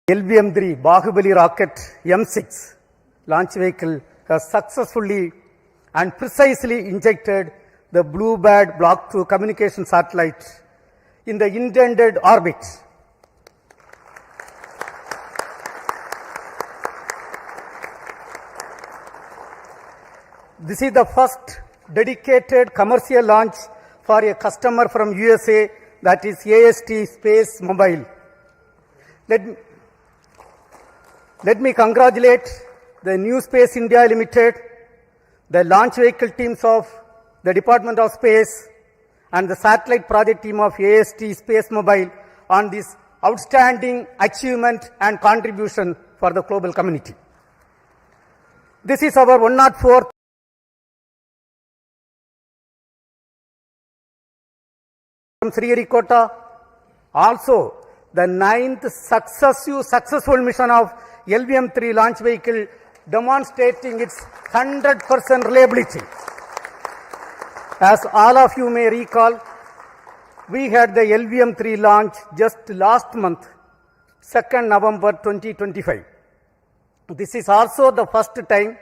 K: LVM-3 Bahubali rocket M6 launch vehicle has successfully and precisely injected the BlueBird Block-2 communication satellite in the intended orbit. This is the first dedicated commercial launch for a customer from USA, that is AST SpaceMobile. Let me congratulate the New Space India Limited, the launch vehicle teams of the Department of Space, and the satellite project team of AST SpaceMobile on this outstanding achievement and contribution for the global community. This is our 104th from Sriharikota, also the 9th successful mission of LVM-3 launch vehicle, demonstrating its 100% reliability. As all of you may recall, we had the LVM-3 launch just last month, 2nd November 2025. This is also the first time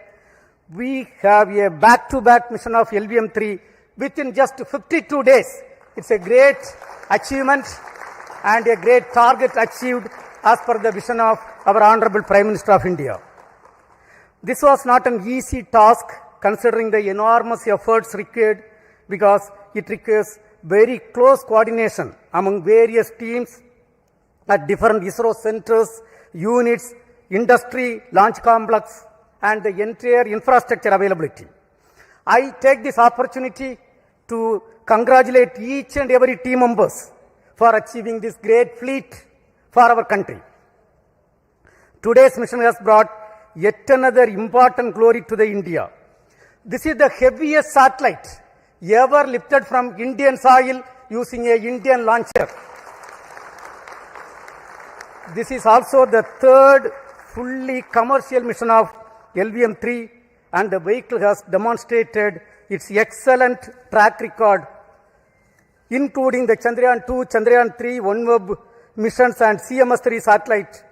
K: we have a back-to-back mission of LVM-3 within just 52 days. It's a great achievement and a great target achieved as per the vision of our Honorable Prime Minister of India. This was not an easy task considering the enormous efforts required, because it requires very close coordination among various teams at different ISRO centers, units, industry, launch complex, and the entire infrastructure availability. I take this opportunity to congratulate each and every team members for achieving this great feat for our country. Today's mission has brought yet another important glory to the India. This is the heaviest satellite ever lifted from Indian soil using a Indian launcher. This is also the third fully commercial mission of LVM-3, and the vehicle has demonstrated its excellent track record, including the Chandrayaan-2, Chandrayaan-3, OneWeb missions and CMS-3 satellite.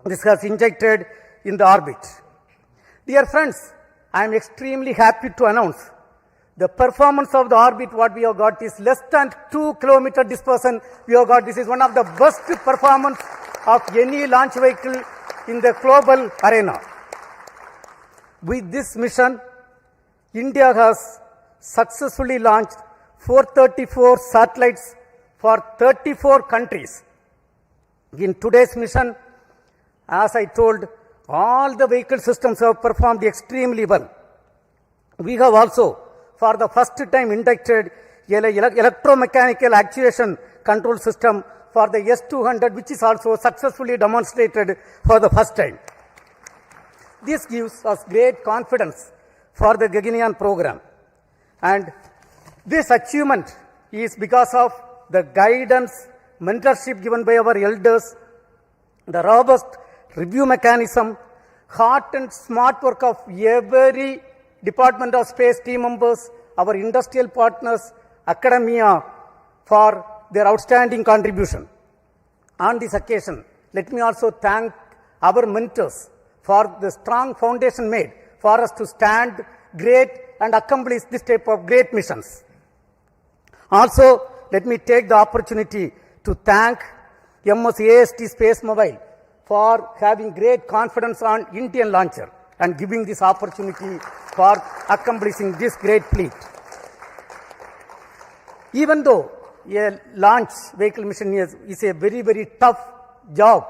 K: This has injected in the orbit. Dear friends, I am extremely happy to announce the performance of the orbit. What we have got is less than 2 kilometer dispersion. We have got, this is one of the best performance of any launch vehicle in the global arena. With this mission, India has successfully launched 434 satellites for 34 countries. In today's mission, as I told, all the vehicle systems have performed extremely well. We have also, for the first time, inducted electromechanical actuation control system for the S-200, which is also successfully demonstrated for the first time. This gives us great confidence for the Gaganyaan program. And this achievement is because of the guidance, mentorship given by our elders, the robust review mechanism, hard and smart work of every Department of Space team members, our industrial partners, academia, for their outstanding contribution. On this occasion, let me also thank our mentors for the strong foundation made for us to stand great and accomplish this type of great missions. Also, let me take the opportunity to thank MS AST SpaceMobile for having great confidence on Indian launcher and giving this opportunity for accomplishing this great feat. Even though a launch vehicle mission is a very, very tough job,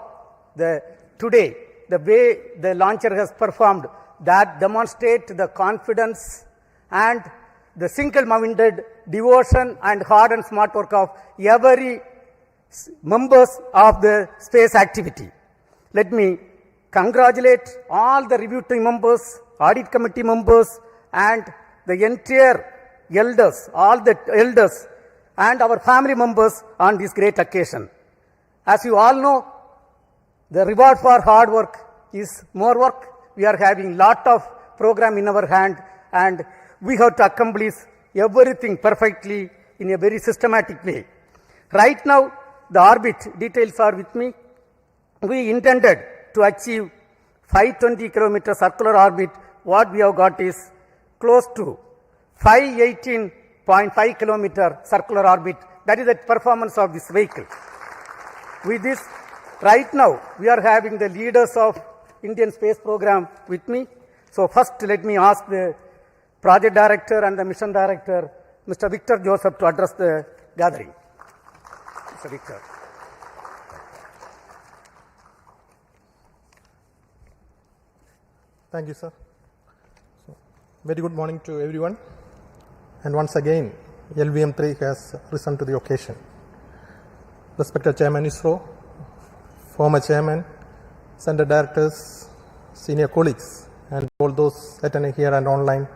K: today, the way the launcher has performed, that demonstrate the confidence and the single-minded devotion and hard and smart work of every members of the space activity. let me congratulate all the review team members, audit committee members, and the entire elders, all the elders, and our family members on this great occasion. As you all know, the reward for hard work is more work. We are having lot of program in our hand, and we have to accomplish everything perfectly in a very systematic way. Right now, the orbit details are with me. We intended to achieve 520 kilometer circular orbit. What we have got is close to 518.5 kilometer circular orbit. That is the performance of this vehicle. With this, right now, we are having the leaders of Indian space program with me. So first, let me ask the project director and the mission director, Mr. Victor Joseph, to address the gathering. Mr. Victor.
E: Thank you, sir. Very good morning to everyone. And once again, LVM3 has risen to the occasion. Respected Chairman ISRO, former Chairman, Center Directors, senior colleagues, and all those attending here and online.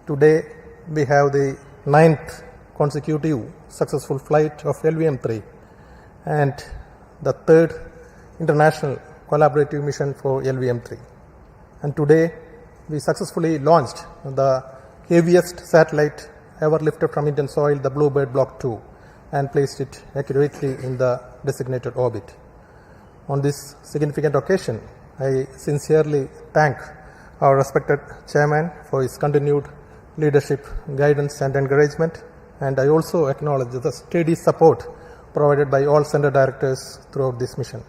E: Today, we have the 9th consecutive successful flight of LVM3 and the 3rd international collaborative mission for LVM3. And today, we successfully launched the heaviest satellite ever lifted from Indian soil, the BlueBird Block-2, and placed it accurately in the designated orbit. On this significant occasion, I sincerely thank our respected chairman for his continued leadership, guidance and encouragement, and I also acknowledge the steady support provided by all center directors throughout this mission.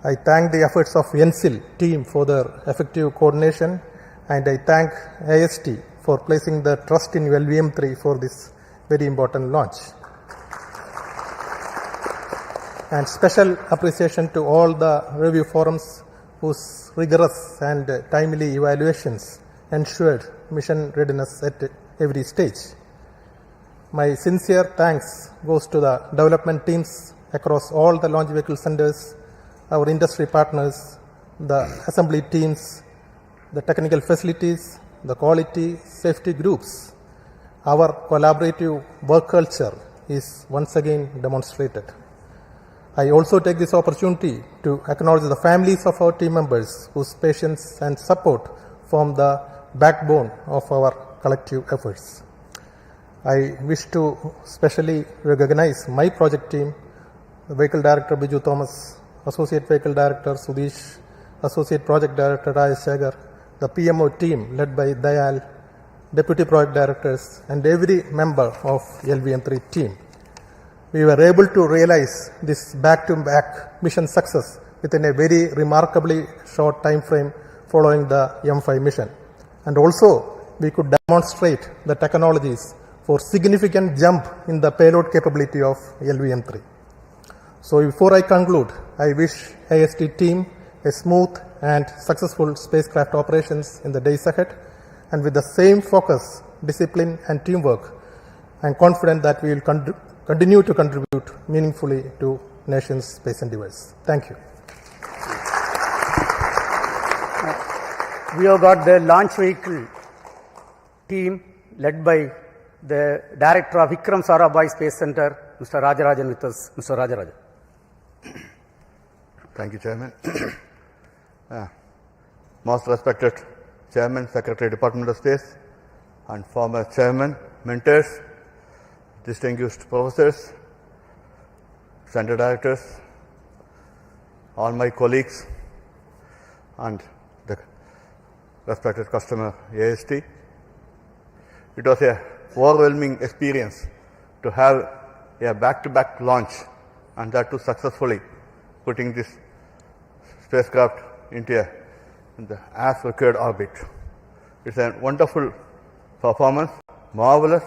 E: I thank the efforts of NCIL team for their effective coordination, and I thank AST for placing the trust in LVM3 for this very important launch. And special appreciation to all the review forums whose rigorous and timely evaluations ensured mission readiness at every stage. My sincere thanks goes to the development teams across all the launch vehicle centers, our industry partners, the assembly teams, the technical facilities, the quality safety groups. Our collaborative work culture is once again demonstrated. I also take this opportunity to acknowledge the families of our team members whose patience and support form the backbone of our collective efforts. I wish to specially recognize my project team, the Vehicle Director Biju Thomas, Associate Vehicle Director Sudesh, Associate Project Director Rajesh Shagar, the PMO team led by Dayal, Deputy Project Directors, and every member of LVM3 team. We were able to realize this back-to-back mission success within a very remarkably short time frame following the M5 mission. And also, we could demonstrate the technologies for significant jump in the payload capability of LVM3. So before I conclude, I wish AST team a smooth and successful spacecraft operations in the days ahead. And with the same focus, discipline and teamwork, I am confident that we will continue to contribute meaningfully to nation's space endeavors. Thank you.
K: We have got the launch vehicle team led by the Director of Vikram Sarabhai Space Center, Mr. Rajarajan with us. Mr. Rajarajan.
C: Thank you, Chairman. Most respected Chairman, Secretary, Department of Space, and former Chairman, mentors, distinguished professors, center directors, all my colleagues, and the respected customer AST. It was a overwhelming experience to have a back-to-back launch, and that too successfully, putting this spacecraft into the as required orbit. It's a wonderful performance, marvelous,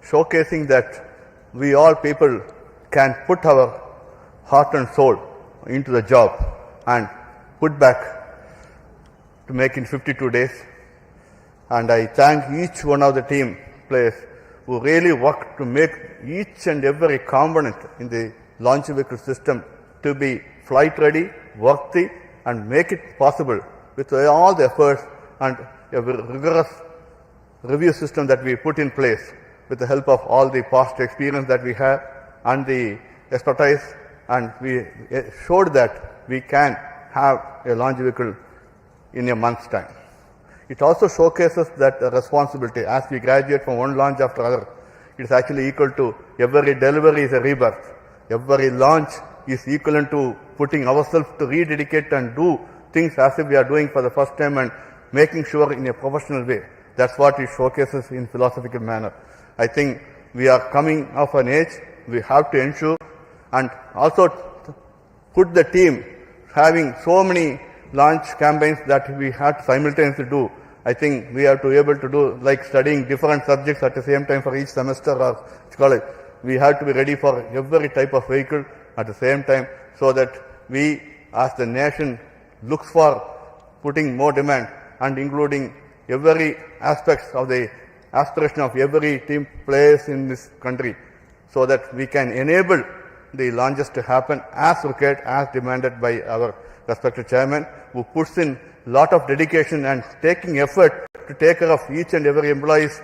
C: showcasing that we all people can put our heart and soul into the job and put back to make in 52 days. And I thank each one of the team players who really worked to make each and every component in the launch vehicle system to be flight ready, worthy and make it possible with all the efforts and a rigorous review system that we put in place with the help of all the past experience that we have and the expertise, and we showed that we can have a launch vehicle in a month's time. It also showcases that responsibility as we graduate from one launch after other. It is actually equal to every delivery is a rebirth. Every launch is equivalent to putting ourselves to rededicate and do things as if we are doing for the first time and making sure in a professional way. That's what it showcases in philosophical manner. I think we are coming of an age, we have to ensure and also put the team having so many launch campaigns that we had to simultaneously do. I think we have to be able to do like studying different subjects at the same time for each semester or college. We have to be ready for every type of vehicle at the same time so that we as the nation looks for putting more demand and including every aspects of the aspiration of every team players in this country so that we can enable the launches to happen as required, as demanded by our respected chairman, who puts in lot of dedication and taking effort to take care of each and every employee's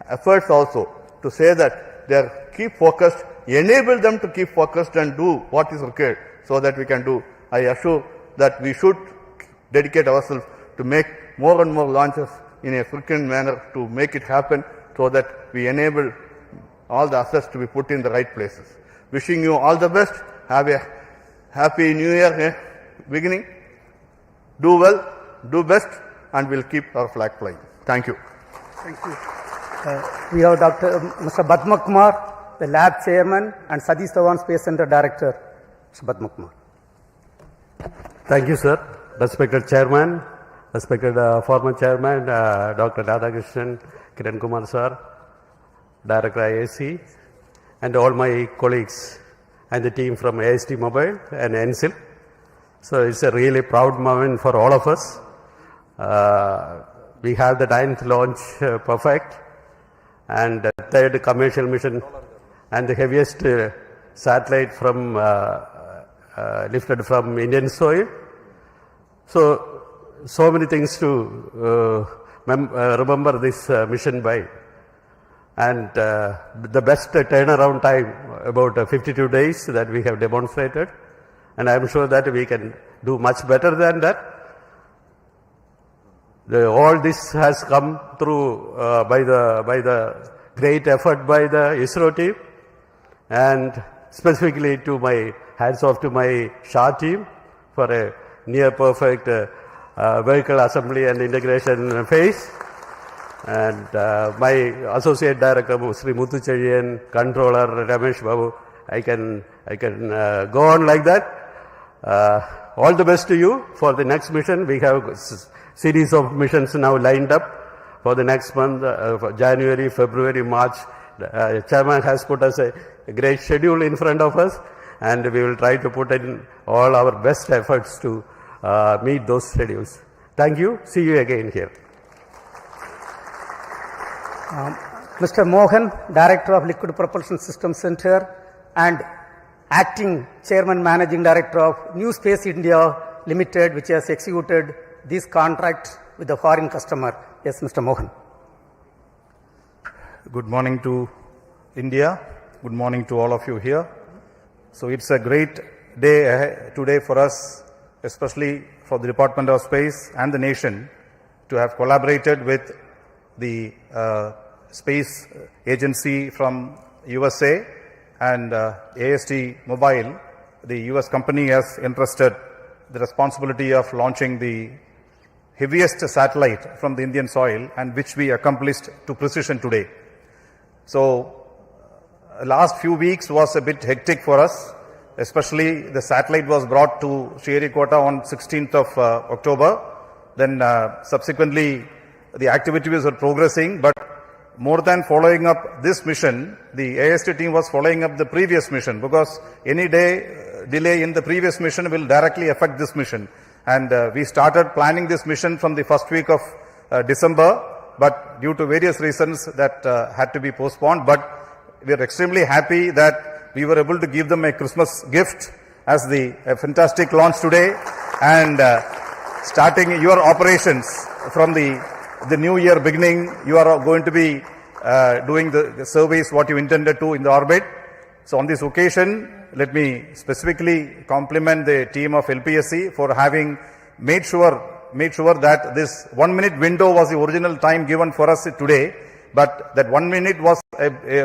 C: efforts also to say that they are keep focused, enable them to keep focused and do what is required so that we can do. I assure that we should dedicate ourselves to make more and more launches in a frequent manner to make it happen so that we enable all the assets to be put in the right places. Wishing you all the best. Have a happy new year beginning. Do well, do best, and we'll keep our flag flying. Thank you.
K: Thank you. We have Mr. Padma Kumar, the lab chairman, and Satish Dhawan Space Center director. Mr. Padma Kumar.
L: Thank you, sir. Respected chairman, respected former chairman, Dr. Radhakrishnan, Kiran Kumar sir, director IAC, and all my colleagues and the team from AST Mobile and NSIL. So it's a really proud moment for all of us. We have the 9th launch perfect and the 3rd commercial mission and the heaviest satellite from lifted from Indian soil. So many things to remember this mission by. And the best turnaround time, about 52 days that we have demonstrated. And I am sure that we can do much better than that. All this has come through by the great effort by the ISRO team, and specifically to my hats off to my SHA team for a near perfect vehicle assembly and integration phase. And my associate director, Sri Muthu Cheriyan, controller Ramesh Babu, I can go on like that. All the best to you for the next mission. We have series of missions now lined up for the next month, for January, February, March. Chairman has put us a great schedule in front of us, and we will try to put in all our best efforts to meet those schedules. Thank you. See you again here.
K: Mr. Mohan, Director of Liquid Propulsion Systems Center and Acting Chairman Managing Director of New Space India Limited, which has executed this contract with the foreign customer. Yes, Mr. Mohan.
M: Good morning to India. Good morning to all of you here. So it's a great day today for us, especially for the Department of Space and the nation, to have collaborated with the space agency from USA and AST Mobile. The US company has entrusted the responsibility of launching the heaviest satellite from the Indian soil, and which we accomplished to precision today. So last few weeks was a bit hectic for us, especially the satellite was brought to Sriharikota on 16th of October. Then subsequently the activities were progressing, but more than following up this mission, the AST team was following up the previous mission, because any delay in the previous mission will directly affect this mission. And we started planning this mission from the first week of December, but due to various reasons that had to be postponed. But we are extremely happy that we were able to give them a Christmas gift as a fantastic launch today. and starting your operations from the new year beginning, you are going to be doing the surveys what you intended to in the orbit. So on this occasion, let me specifically compliment the team of LPSC for having made sure that this 1 minute window was the original time given for us today, but that 1 minute was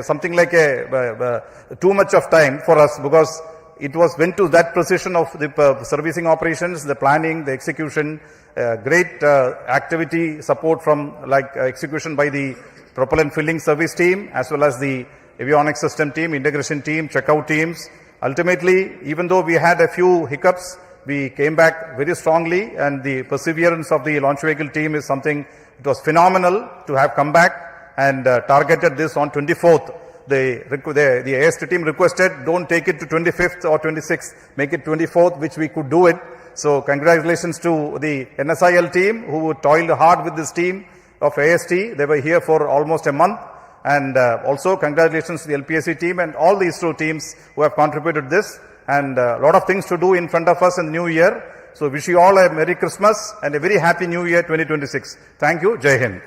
M: something like too much of time for us, because it went to that precision of the servicing operations, the planning, the execution, great activity support from execution by the propellant filling service team as well as the avionics system team, integration team, checkout teams. Ultimately, even though we had a few hiccups, we came back very strongly, and the perseverance of the launch vehicle team is something, it was phenomenal to have come back and targeted this on 24th. The AST team requested, don't take it to 25th or 26th, make it 24th, which we could do it. So congratulations to the NSIL team who toiled hard with this team of AST. They were here for almost a month. And also congratulations to the LPSC team and all the ISRO teams who have contributed this. And a lot of things to do in front of us in the new year. So wish you all a Merry Christmas and a very Happy New Year 2026. Thank you. Jai Hind.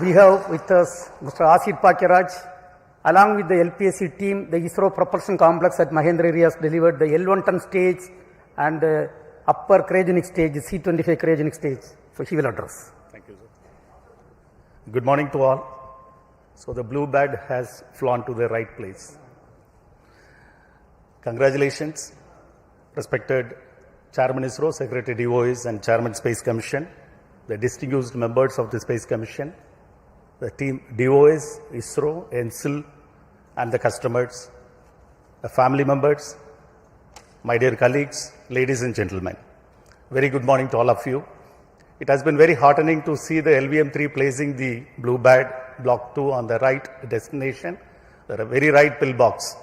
K: We have with us Mr. Asit Pakiraj. Along with the LPSC team, the ISRO Propulsion Complex at Mahendra has delivered the L1 ton stage and upper cryogenic stage, C-25 cryogenic stage. So he will address.
M: Thank you, sir. Good morning to all. So the BlueBird has flown to the right place. Congratulations, respected Chairman ISRO, Secretary DOIs and Chairman Space Commission, the distinguished members of the Space Commission, the team DOIs, ISRO, NCIL, and the customers, the family members, my dear colleagues, ladies and gentlemen. Very good morning to all of you. It has been very heartening to see the LVM-3 placing the BlueBird Block-2 on the right destination, the very right pillbox.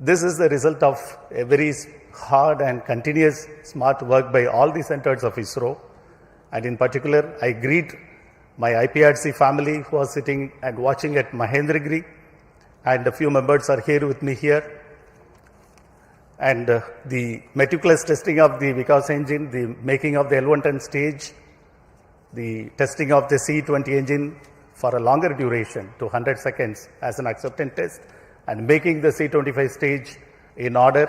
M: This is the result of a very hard and continuous smart work by all the centers of ISRO. And in particular, I greet my IPRC family who are sitting and watching at Mahendragiri, and a few members are here with me here. And the meticulous testing of the Vikas engine, the making of the L1 ton stage, the testing of the C-20 engine for a longer duration to 100 seconds as an acceptance test, and making the C-25 stage in order,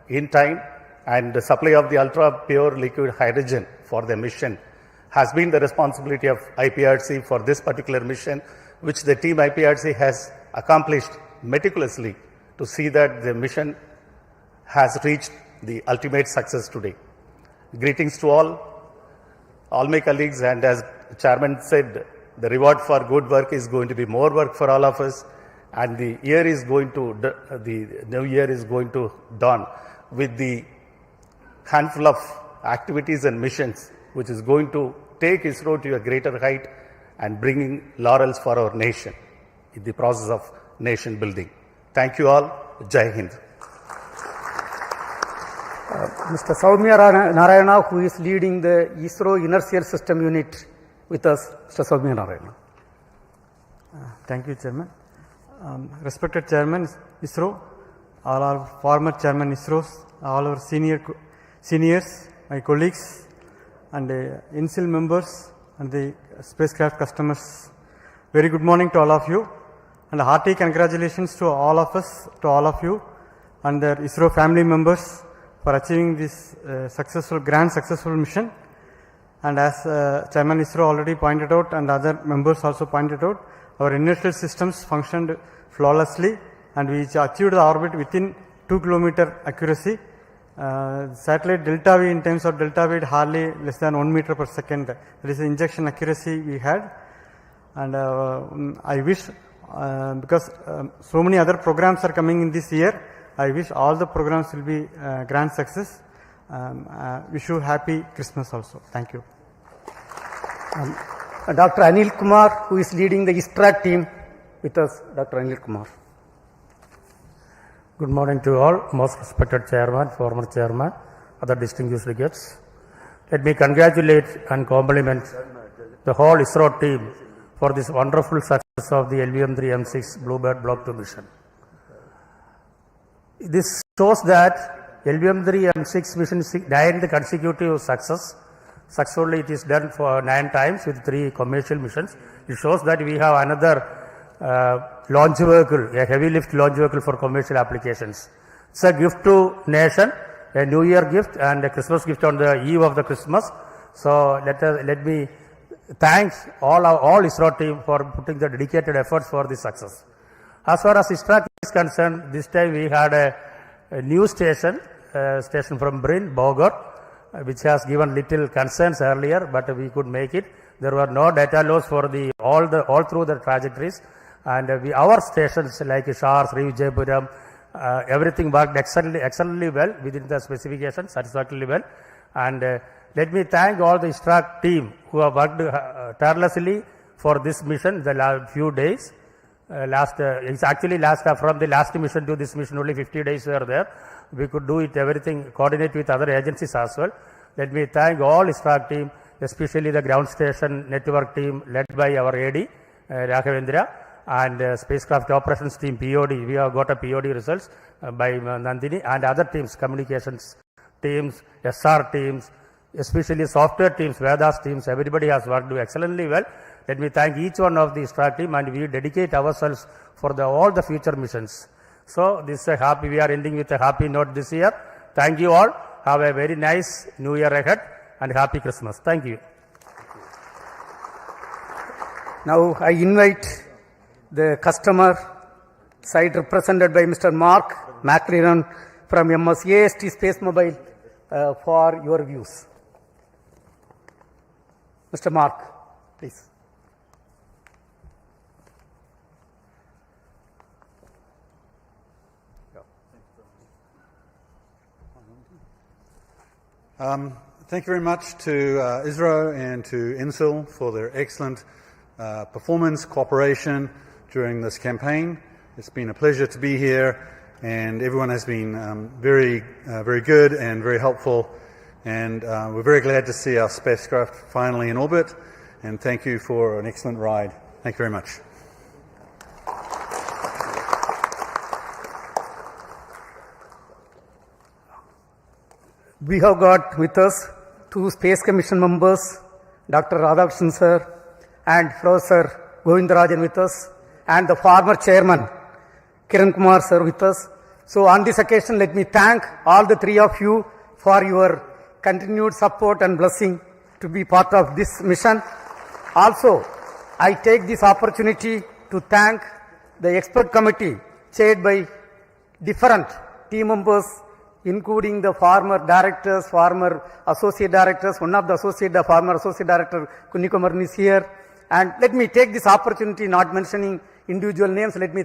M: in time, and the supply of the ultra pure liquid hydrogen for the mission has been the responsibility of IPRC for this particular mission, which the team IPRC has accomplished meticulously to see that the mission has reached the ultimate success today. Greetings to all my colleagues, and as the chairman said, the reward for good work is going to be more work for all of us, and the new year is going to dawn with the handful of activities and missions which is going to take ISRO to a greater height and bringing laurels for our nation in the process of nation building. Thank you all. Jai Hind.
K: Mr. Soumya Narayana, who is leading the ISRO Inertial System Unit with us. Mr. Soumya Narayana.
N: Thank you, Chairman. Respected Chairman ISRO, all our former Chairman ISRO, all our seniors, my colleagues, and the NCIL members and the spacecraft customers. Very good morning to all of you, and a hearty congratulations to all of us, to all of you, and their ISRO family members for achieving this grand successful mission. And as Chairman ISRO already pointed out, and other members also pointed out, our inertial systems functioned flawlessly, and we achieved the orbit within 2 km accuracy. Satellite delta V, in terms of delta V, hardly less than 1 meter per second. That is the injection accuracy we had. And I wish, because so many other programs are coming in this year, I wish all the programs will be grand success. Wish you happy Christmas also. Thank you.
K: Dr. Anil Kumar, who is leading the ISTRAC team with us. Dr. Anil Kumar.
O: Good morning to all, most respected Chairman, former Chairman, other distinguished guests. Let me congratulate and compliment the whole ISRO team for this wonderful success of the LVM-3M6 BlueBird Block-2 mission. This shows that LVM-3 M6 mission is 9th consecutive success. Successfully it is done for 9 times with 3 commercial missions. It shows that we have another launch vehicle, a heavy lift launch vehicle for commercial applications. It's a gift to nation, a New Year gift and a Christmas gift on the eve of the Christmas. So let me thank all ISRO team for putting the dedicated efforts for this success. As far as ISRO is concerned, this time we had a new station from Bryn, Bogor, which has given little concerns earlier, but we could make it. There were no data loss for all through the trajectories, and our stations like Shar, Sri Vijayapuram, everything worked excellently well within the specifications, satisfactorily well. And let me thank all the ISRO team who have worked tirelessly for this mission the last few days. It's actually from the last mission to this mission only 50 days were there. We could do it everything, coordinate with other agencies as well. Let me thank all ISRO team, especially the ground station network team led by our AD, Raghavendra, and spacecraft operations team, POD. We have got a POD results by Nandini, and other teams, communications teams, SR teams, especially software teams, Vedas teams, everybody has worked excellently well. Let me thank each one of the ISRO team, and we dedicate ourselves for all the future missions. So this is we are ending with a happy note this year. Thank you all. Have a very nice New Year ahead and happy Christmas. Thank you.
K: Now I invite the customer side represented by Mr. Mark McLaren from MS AST SpaceMobile for your views. Mr. Mark, please.
M: Thank you very much to ISRO and to INSIL for their excellent performance, cooperation during this campaign. It's been a pleasure to be here, and everyone has been very good and very helpful, and we're very glad to see our spacecraft finally in orbit, and thank you for an excellent ride. Thank you very much.
K: We have got with us 2 Space Commission members, Dr. Radhakrishnan sir and Professor Govindarajan with us, and the former chairman Kiran Kumar sir with us. So on this occasion, let me thank all the 3 of you for your continued support and blessing to be part of this mission. Also, I take this opportunity to thank the expert committee chaired by different team members, including the former directors, former associate directors. One of the former associate director, Kunnikumaran, is here. And let me take this opportunity, not mentioning individual names, let me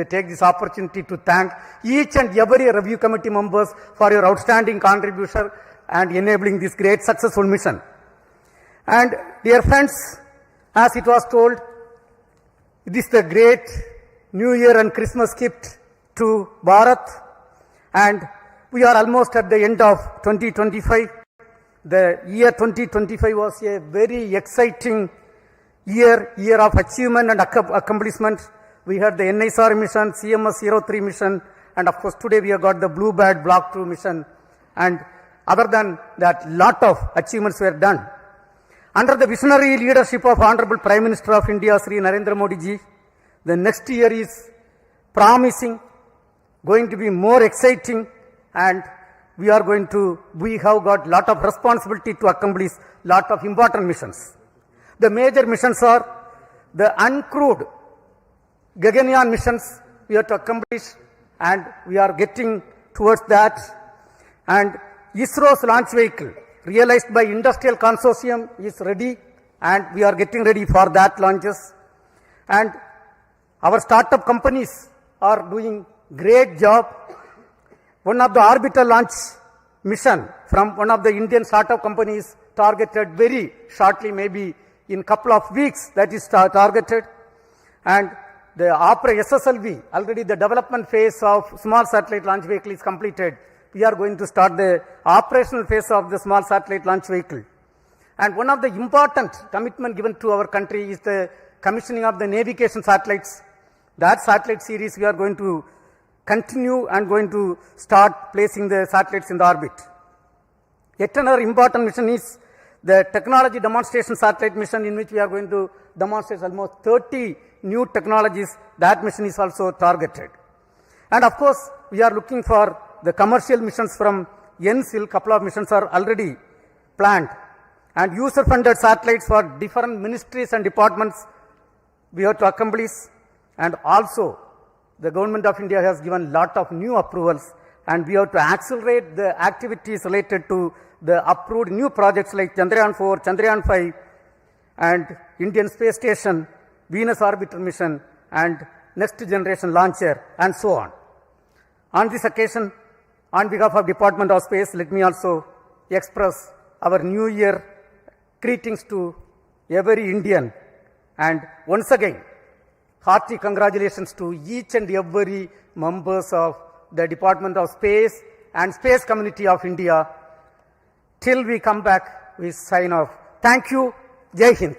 K: take this opportunity to thank each and every review committee members for your outstanding contribution and enabling this great successful mission. And dear friends, as it was told, this is the great New Year and Christmas gift to Bharat, and we are almost at the end of 2025. The year 2025 was a very exciting year of achievement and accomplishment. We had the NISR mission, CMS-03 mission, and of course today we have got the BlueBird Block-2 mission. And other than that, lot of achievements were done. Under the visionary leadership of Honorable Prime Minister of India, Sri Narendra Modi ji, the next year is promising, going to be more exciting, and we have got lot of responsibility to accomplish lot of important missions. The major missions are the uncrewed Gaganyaan missions we have to accomplish, and we are getting towards that. And ISRO's launch vehicle, realized by industrial consortium, is ready, and we are getting ready for that launches. And our startup companies are doing great job. One of the orbital launch mission from one of the Indian startup companies targeted very shortly, maybe in couple of weeks, that is targeted. And the SSLV, already the development phase of small satellite launch vehicle is completed. We are going to start the operational phase of the small satellite launch vehicle. And one of the important commitment given to our country is the commissioning of the navigation satellites. That satellite series we are going to continue and going to start placing the satellites in the orbit. Yet another important mission is the technology demonstration satellite mission, in which we are going to demonstrate almost 30 new technologies. That mission is also targeted. And of course, we are looking for the commercial missions from NSIL. Couple of missions are already planned. And user-funded satellites for different ministries and departments we have to accomplish. And also, the government of India has given lot of new approvals, and we have to accelerate the activities related to the approved new projects like Chandrayaan 4, Chandrayaan 5, and Indian Space Station, Venus Orbiter Mission, and Next Generation Launcher, and so on. On this occasion, on behalf of Department of Space, let me also express our New Year greetings to every Indian, and once again, hearty congratulations to each and every members of the Department of Space and Space Community of India. Till we come back, we sign off. Thank you. Jai Hind.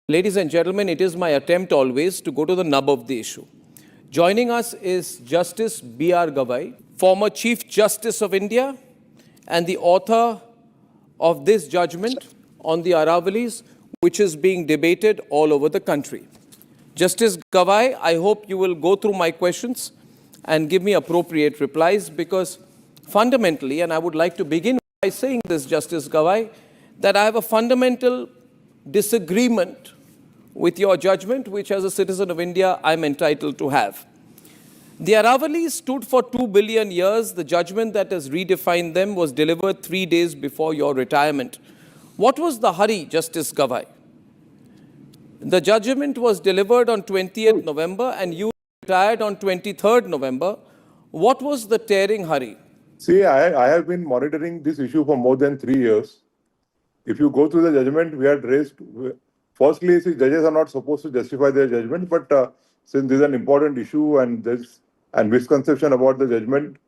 P: Ladies and gentlemen, it is my attempt always to go to the nub of the issue. Joining us is Justice B.R. Gavai, former Chief Justice of India and the author of this judgment on the Aravalis, which is being debated all over the country. Justice Gavai, I hope you will go through my questions and give me appropriate replies, because fundamentally, and I would like to begin by saying this, Justice Gavai, that I have a fundamental disagreement with your judgment, which as a citizen of India, I'm entitled to have. The Aravalis stood for 2 billion years. The judgment that has redefined them was delivered 3 days before your retirement. What was the hurry, Justice Gavai? The judgment was delivered on 20th November and you retired on 23rd November. What was the tearing hurry?
Q: See, I have been monitoring this issue for more than 3 years. If you go through the judgment, we had raised, firstly, see, judges are not supposed to justify their judgment, but since this is an important issue and there's a misconception about the judgment,